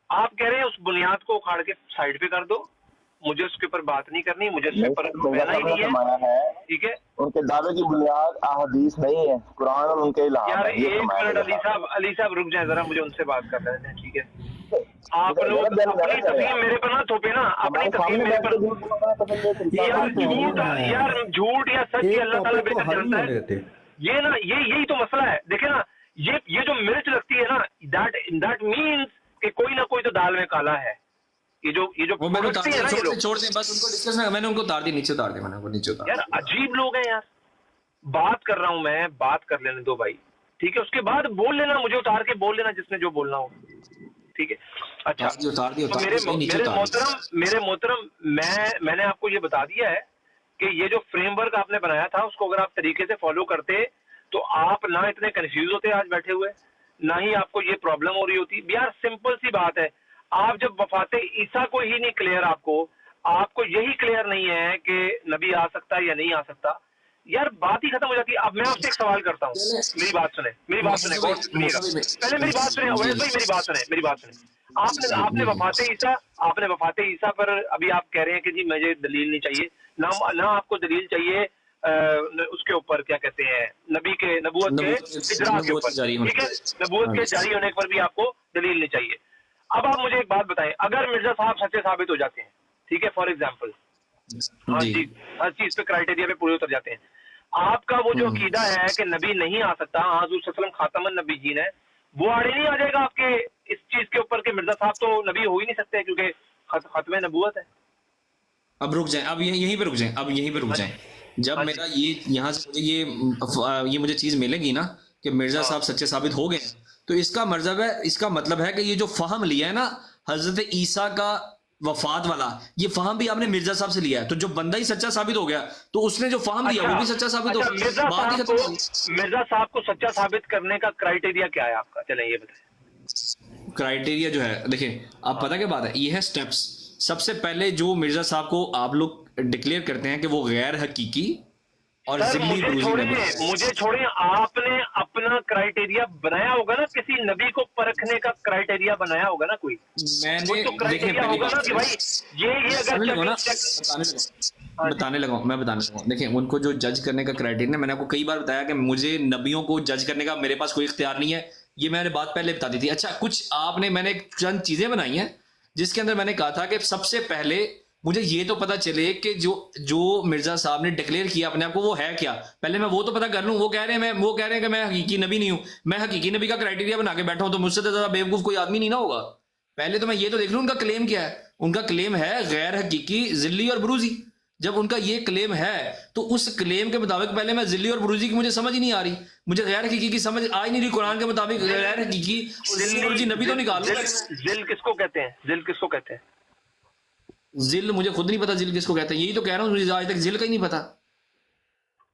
آپ کہہ رہے ہیں اس بنیاد کو اکھاڑ کے سائڈ پہ کر دو, مجھے اس کے اوپر بات نہیں کرنی, مجھے اس کے اوپر بہنا ہی نہیں ہے. ٹھیک ہے, ان کے دعوے کی بنیاد احادیث نہیں ہے, قرآن اور ان کے الہام. یار ایک منٹ علی صاحب رک جائیں ذرا, مجھے ان سے بات کر رہے ہیں. ٹھیک ہے, آپ لوگ اپنی تفہیم میرے پر نہ تھوپے نا, اپنی تفہیم میرے پر. یار جھوٹ یا سچ یہ اللہ تعالیٰ بہتر جانتا ہے. یہ نا یہی تو مسئلہ ہے. دیکھیں نا, یہ جو مرچ لگتی ہے نا, دیٹ مینس کہ کوئی نہ کوئی تو دال میں کالا ہے. یہ جو چھوڑ دیں بس ان کو ڈسکس نہ, میں نے ان کو اتار دی, نیچے اتار دیا, میں نے ان کو نیچے اتار. یار عجیب لوگ ہیں یار. بات کر رہا ہوں میں, بات کر لینے دو بھائی. ٹھیک ہے, اس کے بعد بول لینا, مجھے اتار کے بول لینا جس نے جو بولنا ہو. ٹھیک ہے, اچھا میرے محترم میں نے آپ کو یہ بتا دیا ہے کہ یہ جو فریم ورک آپ نے بنایا تھا اس کو اگر آپ طریقے سے فالو کرتے تو آپ نہ اتنے کنفیوز ہوتے آج بیٹھے ہوئے, نہ ہی آپ کو یہ پرابلم ہو رہی ہوتی. یار سمپل سی بات ہے, آپ جب وفات عیسیٰ کو ہی نہیں کلیئر, آپ کو یہی کلیئر نہیں ہے کہ نبی آ سکتا ہے یا نہیں آ سکتا, یار بات ہی ختم ہو جاتی ہے. اب میں آپ سے ایک سوال کرتا ہوں, میری بات سنیں پہلے میری بات سنیں اویس بھائی, میری بات سنیں. آپ نے وفات عیسیٰ پر ابھی آپ کہہ رہے ہیں کہ جی مجھے دلیل نہیں چاہیے, نہ آپ کو دلیل چاہیے اس کے اوپر کیا کہتے ہیں نبوت کے اجرا کے اوپر. ٹھیک ہے, نبوت کے جاری ہونے پر بھی آپ کو دلیل نہیں چاہیے. اب آپ مجھے ایک بات بتائیں, اگر مرزا صاحب سچے ثابت ہو جاتے ہیں, ٹھیک ہے, فار ایگزامپل ہر چیز پہ کرائٹیریا پہ پورے اتر جاتے ہیں, آپ کا وہ جو عقیدہ ہے کہ نبی نہیں آ سکتا, حضور صلی اللہ علیہ وسلم خاتم النبیین ہے, وہ آڑے نہیں آ جائے گا آپ کے اس چیز کے اوپر کہ مرزا صاحب تو نبی ہو ہی نہیں سکتے کیونکہ ختم نبوت ہے. اب رک جائیں, اب یہیں پہ رک جائیں. جب میرا یہاں سے یہ مجھے چیز ملے گی نا کہ مرزا صاحب سچے ثابت ہو گئے, تو اس کا مطلب ہے کہ یہ جو فہم لیا ہے نا حضرت عیسیٰ کا وفات والا, یہ فہم بھی آپ نے مرزا صاحب سے لیا ہے. تو جو بندہ ہی سچا ثابت ہو گیا تو اس نے جو فہم دیا وہ بھی سچا ثابت ہو گیا. مرزا صاحب کو سچا ثابت کرنے کا کرائٹیریا کیا ہے آپ کا, چلیں یہ بتائیں. کرائٹیریا جو ہے, دیکھیں آپ پتہ کیا بات ہے, یہ ہے سٹیپس. سب سے پہلے جو مرزا صاحب کو آپ لوگ ڈکلیئر کرتے ہیں کہ وہ غیر حقیقی اور ذلی بروزی نبی. مجھے چھوڑیں, آپ نے اپنا کرائٹیریا بنایا ہوگا نا, کسی نبی کو پرکھنے کا کرائٹیریا بنایا ہوگا نا کوئی. میں نے کرائٹیریا ہوگا نا کہ بھائی یہ اگر بتانے لگا دیکھیں ان کو جو جج کرنے کا کرائٹیریا, میں نے آپ کو کئی بار بتایا کہ مجھے نبیوں کو جج کرنے کا میرے پاس کوئی اختیار نہیں ہے, یہ میں نے بات پہلے بتا دی تھی. اچھا کچھ میں نے چند چیزیں بنائی ہیں جس کے اندر میں نے کہا تھا کہ سب سے پہلے مجھے یہ تو پتا چلے کہ جو مرزا صاحب نے ڈکلیئر کیا اپنے آپ کو وہ ہے کیا, پہلے میں وہ تو پتا کر لوں. وہ کہہ رہے ہیں کہ میں حقیقی نبی نہیں ہوں, میں حقیقی نبی کا کرائٹیریا بنا کے بیٹھا ہوں تو مجھ سے زیادہ بیوقوف کوئی آدمی نہیں نہ ہوگا. پہلے تو میں یہ تو دیکھ لوں ان کا کلیم کیا ہے. ان کا کلیم ہے غیر حقیقی, ذلی اور بروزی. جب ان کا یہ کلیم ہے تو اس کلیم کے مطابق پہلے میں ذلی اور بروزی کی مجھے سمجھ ہی نہیں آ رہی, مجھے غیر حقیقی کی سمجھ آ ہی نہیں رہی. قرآن کے مطابق غیر حقیقی ذلی بروزی نبی تو نکال لو. ذل کس کو کہتے ہیں, ذل کس کو کہتے ہیں؟ ذل مجھے خود نہیں پتا ذل کس کو کہتے ہیں, یہی تو کہہ رہا ہوں مجھے آج تک ذل کا ہی نہیں پتا.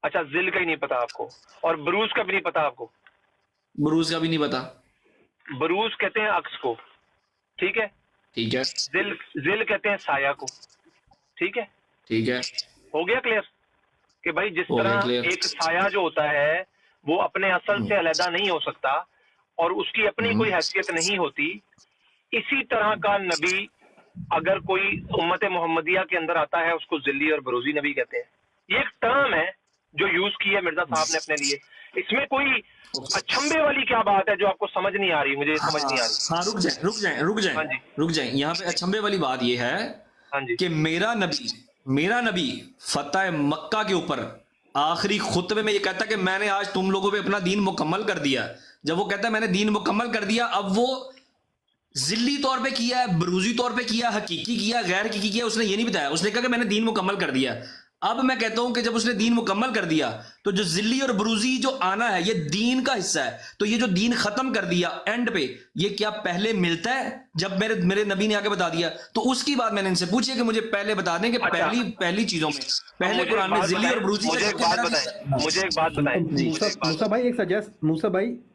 اچھا ذل کا ہی نہیں پتا آپ کو, اور بروز کا بھی نہیں پتا آپ کو؟ بروز کا بھی نہیں پتا. بروز کہتے ہیں عکس کو, ٹھیک ہے. ذل کہتے ہیں سایہ کو, ٹھیک ہے. ہو گیا کلیئر کہ بھائی جس طرح ایک سایہ جو ہوتا ہے وہ اپنے اصل سے علیحدہ نہیں ہو سکتا اور اس کی اپنی کوئی حیثیت نہیں ہوتی, اسی طرح کا نبی اگر کوئی امت محمدیہ کے اندر آتا ہے اس کو ذلی اور بروزی نبی کہتے ہیں. یہ ایک ٹرم ہے جو یوز کی ہے مرزا صاحب نے اپنے لیے. اس میں کوئی اچھمبے والی کیا بات ہے جو آپ کو سمجھ نہیں آ رہی, مجھے سمجھ نہیں آ رہی. ہاں رک جائیں. یہاں پہ اچھمبے والی بات یہ ہے کہ میرا نبی فتح مکہ کے اوپر آخری خطبے میں یہ کہتا ہے کہ میں نے آج تم لوگوں پہ اپنا دین مکمل کر دیا. جب وہ کہتا ہے میں نے دین مکمل کر دیا, اب وہ ذلی طور پہ کیا ہے, بروزی طور پہ کیا, حقیقی کیا, غیر حقیقی کیا, اس نے یہ نہیں بتایا. اس نے کہا کہ میں نے دین مکمل کر دیا. اب میں کہتا ہوں کہ جب اس نے دین مکمل کر دیا تو جو ذلی اور بروزی جو آنا ہے یہ دین کا حصہ ہے. تو یہ جو دین ختم کر دیا اینڈ پہ، یہ کیا پہلے ملتا ہے جب میرے نبی نے آگے بتا دیا؟ تو اس کی بات میں نے ان سے پوچھی کہ مجھے پہلے بتا دیں کہ پہلی چیزوں میں پہلے قرآن میں ذلی اور بروزی مجھے ایک بات بتائیں.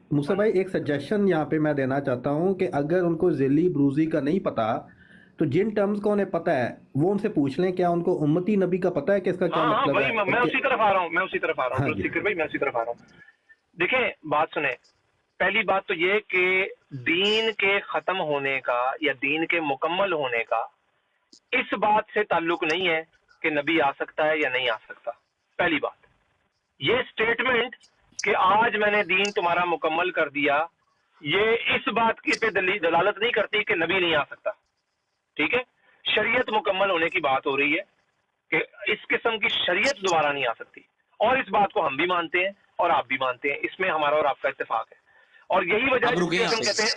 موسیٰ بھائی ایک سجیشن یہاں پہ میں دینا چاہتا ہوں کہ اگر ان کو ذلی بروزی کا نہیں پتا تو جن ٹرمز کو انہیں پتا ہے وہ ان سے پوچھ لیں، کیا ان کو امتی نبی کا پتا ہے کہ اس کا کیا مطلب ہے؟ میں اسی طرف آ رہا ہوں میں اسی طرف آ رہا ہوں. دیکھیں بات سنیں، پہلی بات تو یہ کہ دین کے ختم ہونے کا یا دین کے مکمل ہونے کا اس بات سے تعلق نہیں ہے کہ نبی آ سکتا ہے یا نہیں آ سکتا. پہلی بات یہ سٹیٹمنٹ کہ آج میں نے دین تمہارا مکمل کر دیا، یہ اس بات کی پہ دلالت نہیں کرتی کہ نبی نہیں آ سکتا. ٹھیک ہے، شریعت مکمل ہونے کی بات ہو رہی ہے کہ اس قسم کی شریعت دوبارہ نہیں آ سکتی، اور اس بات کو ہم بھی مانتے ہیں اور آپ بھی مانتے ہیں، اس میں ہمارا اور آپ کا اتفاق ہے. اور یہی وجہ ہے کہ ہم کہتے ہیں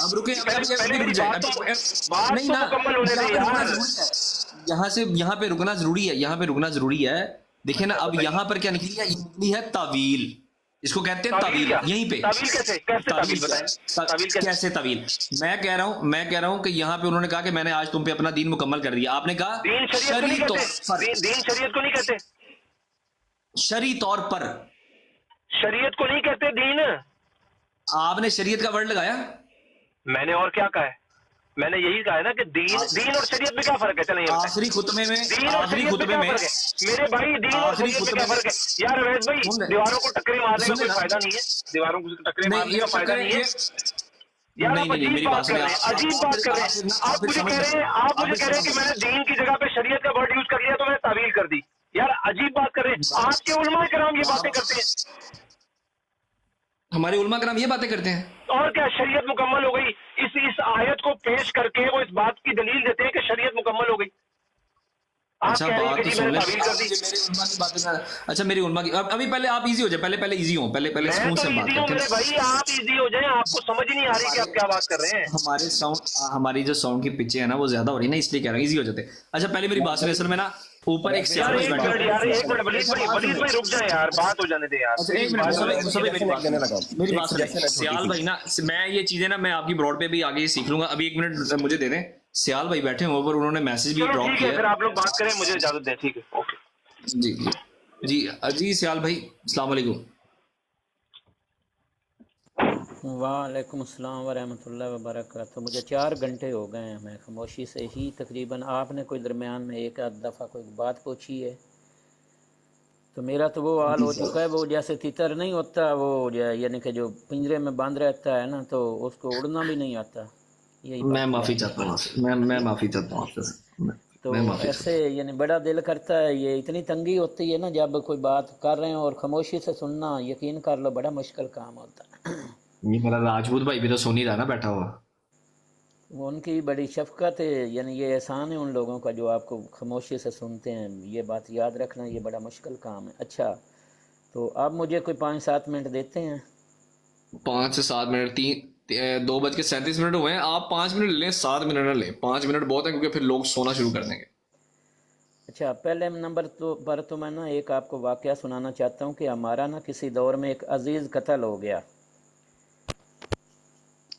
بات تو مکمل ہونے دیں یار. یہاں پہ رکنا ضروری ہے. دیکھیں نا اب یہاں پر کیا نکلی ہے؟ یہ نکلی ہے تعویل، اس کو کہتے ہیں تعویل. یہیں پہ کیسے تعویل؟ میں کہہ رہا ہوں کہ یہاں پہ انہوں نے کہا کہ میں نے آج تم پہ اپنا دین مکمل کر دیا. آپ نے کہا دین شریعت کو نہیں کہتے، شرعی طور پر شریعت کو نہیں کہتے دین. آپ نے شریعت کا ورڈ لگایا، میں نے اور کیا کہا ہے؟ میں نے یہی کہا ہے نا کہ دین اور شریعت میں کیا فرق ہے؟ چلیں آخری خطبے میں میرے بھائی دین اور شریعت میں کیا فرق ہے یار؟ اویس بھائی دیواروں کو ٹکرے مارنے کا کوئی فائدہ نہیں ہے، دیواروں کو ٹکرے مارنے کا فائدہ نہیں ہے یار. آپ عجیب بات کر رہے ہیں. آپ مجھے کہہ رہے ہیں کہ میں نے دین کی جگہ پہ شریعت کا ورڈ یوز کر لیا تو میں نے تعویل کر دی. یار عجیب بات کر رہے ہیں. آپ کے علماء کرام یہ باتیں کرتے ہیں، ہمارے علماء کرام یہ باتیں کرتے ہیں. اور کیا شریعت مکمل ہو گئی؟ اس آیت کو پیش کر کے وہ اس بات کی دلیل دیتے ہیں کہ شریعت مکمل ہو گئی. اچھا بات تو سن لیں. اچھا میری علماء کی ابھی پہلے آپ ایزی ہو جائے، پہلے ایزی ہوں، پہلے سکون سے بات کرتے ہیں. بھائی آپ ایزی ہو جائیں، آپ کو سمجھ نہیں آ رہی کہ آپ کیا بات کر رہے ہیں. ہماری جو ساؤنڈ کی پچیں ہیں نا وہ زیادہ ہو رہی ہے نا، اس لیے کہہ رہا ہوں ایزی ہو جاتے. اچھا پہلے میری بات سنیں. اصل میں نا اوپر ایک سیال بھائی سیال بھائی نا، میں یہ چیزیں نا میں آپ کی براڈ پہ بھی آگے سیکھ لوں گا. ابھی ایک منٹ مجھے دے دیں. سیال بھائی بیٹھے ہیں اوپر، انہوں نے میسج بھی ڈراپ کیا. اگر آپ لوگ بات کریں مجھے اجازت دیں. ٹھیک ہے، اوکے. جی سیال بھائی السلام علیکم. وعلیکم السلام ورحمۃ اللہ وبرکاتہ. مجھے 4 گھنٹے ہو گئے ہیں میں خاموشی سے ہی تقریباً. آپ نے کوئی درمیان میں ایک آدھ دفعہ کوئی بات پوچھی ہے تو میرا تو وہ حال ہو چکا ہے، وہ جیسے تیتر نہیں ہوتا وہ یعنی کہ جو پنجرے میں بند رہتا ہے نا تو اس کو اڑنا بھی نہیں آتا. میں معافی چاہتا ہوں، میں معافی چاہتا ہوں. تو ایسے یعنی بڑا دل کرتا ہے. یہ اتنی تنگی ہوتی ہے نا جب کوئی بات کر رہے ہیں اور خاموشی سے سننا، یقین کر لو بڑا مشکل کام ہوتا ہے. یہ میرا راجپوت بھائی بھی تو سن ہی رہا نا بیٹھا ہوا. وہ ان کی بڑی شفقت ہے، یعنی یہ احسان ہے ان لوگوں کا جو آپ کو خاموشی سے سنتے ہیں. یہ بات یاد رکھنا، یہ بڑا مشکل کام ہے. اچھا تو آپ مجھے کوئی 5-7 منٹ دیتے ہیں؟ 5 سے 7 منٹ 2:37 ہوئے ہیں. آپ 5 منٹ لیں، 7 منٹ نہ لیں. 5 منٹ بہت ہیں کیونکہ پھر لوگ سونا شروع کر دیں گے. اچھا پہلے نمبر پر تو میں نا ایک آپ کو واقعہ سنانا چاہتا ہوں کہ ہمارا نا کسی دور میں ایک عزیز قتل ہو گیا.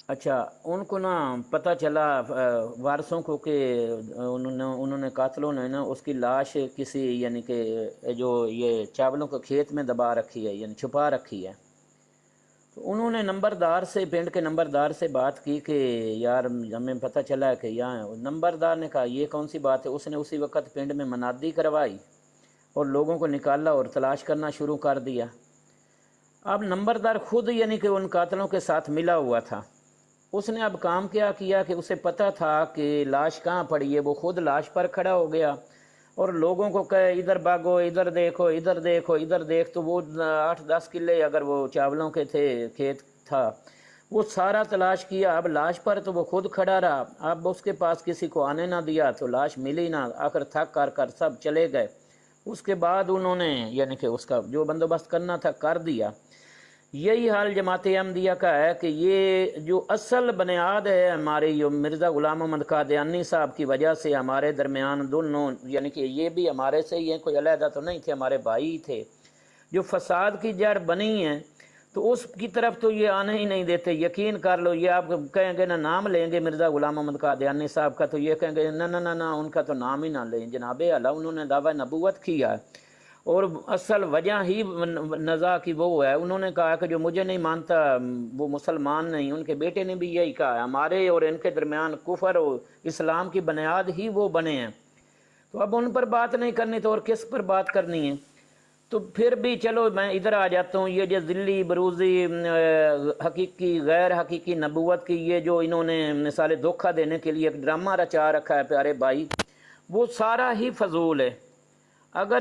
اچھا ان کو نا پتہ چلا وارثوں کو کہ انہوں نے قاتلوں نے نا اس کی لاش کسی یعنی کہ جو یہ چاولوں کے کھیت میں دبا رکھی ہے، یعنی چھپا رکھی ہے. تو انہوں نے نمبردار سے، پنڈ کے نمبردار سے بات کی کہ یار ہمیں پتہ چلا ہے کہ یہاں. نمبردار نے کہا یہ کون سی بات ہے. اس نے اسی وقت پنڈ میں منادی کروائی اور لوگوں کو نکالا اور تلاش کرنا شروع کر دیا. اب نمبردار خود یعنی کہ ان قاتلوں کے ساتھ ملا ہوا تھا. اس نے اب کام کیا کہ اسے پتہ تھا کہ لاش کہاں پڑی ہے. وہ خود لاش پر کھڑا ہو گیا اور لوگوں کو کہے ادھر بھاگو، ادھر دیکھو، ادھر دیکھو، ادھر دیکھ. تو وہ 8-10 کلے اگر وہ چاولوں کے تھے کھیت تھا وہ سارا تلاش کیا. اب لاش پر تو وہ خود کھڑا رہا. اب اس کے پاس کسی کو آنے نہ دیا تو لاش ملی نہ. آخر تھک کر سب چلے گئے. اس کے بعد انہوں نے یعنی کہ اس کا جو بندوبست کرنا تھا کر دیا. یہی حال جماعت احمدیہ کا ہے کہ یہ جو اصل بنیاد ہے ہمارے جو مرزا غلام محمد قادیانی صاحب کی وجہ سے ہمارے درمیان دونوں، یعنی کہ یہ بھی ہمارے سے ہی ہیں، کوئی علیحدہ تو نہیں تھے، ہمارے بھائی ہی تھے، جو فساد کی جڑ بنی ہیں تو اس کی طرف تو یہ آنے ہی نہیں دیتے۔ یقین کر لو، یہ آپ کہیں گے نا نام لیں گے مرزا غلام محمد قادیانی صاحب کا تو یہ کہیں گے نہ نہ نہ نہ، ان کا تو نام ہی نہ لیں۔ جناب اعلیٰ انہوں نے دعویٰ نبوت کیا ہے، اور اصل وجہ ہی نزاع کی وہ ہے، انہوں نے کہا کہ جو مجھے نہیں مانتا وہ مسلمان نہیں۔ ان کے بیٹے نے بھی یہی کہا ہے، ہمارے اور ان کے درمیان کفر اور اسلام کی بنیاد ہی وہ بنے ہیں۔ تو اب ان پر بات نہیں کرنی تو اور کس پر بات کرنی ہے؟ تو پھر بھی چلو میں ادھر آ جاتا ہوں، یہ جو ذلی بروزی حقیقی غیر حقیقی نبوت کی یہ جو انہوں نے مثال دھوکہ دینے کے لیے ایک ڈرامہ رچا رکھا ہے پیارے بھائی، وہ سارا ہی فضول ہے۔ اگر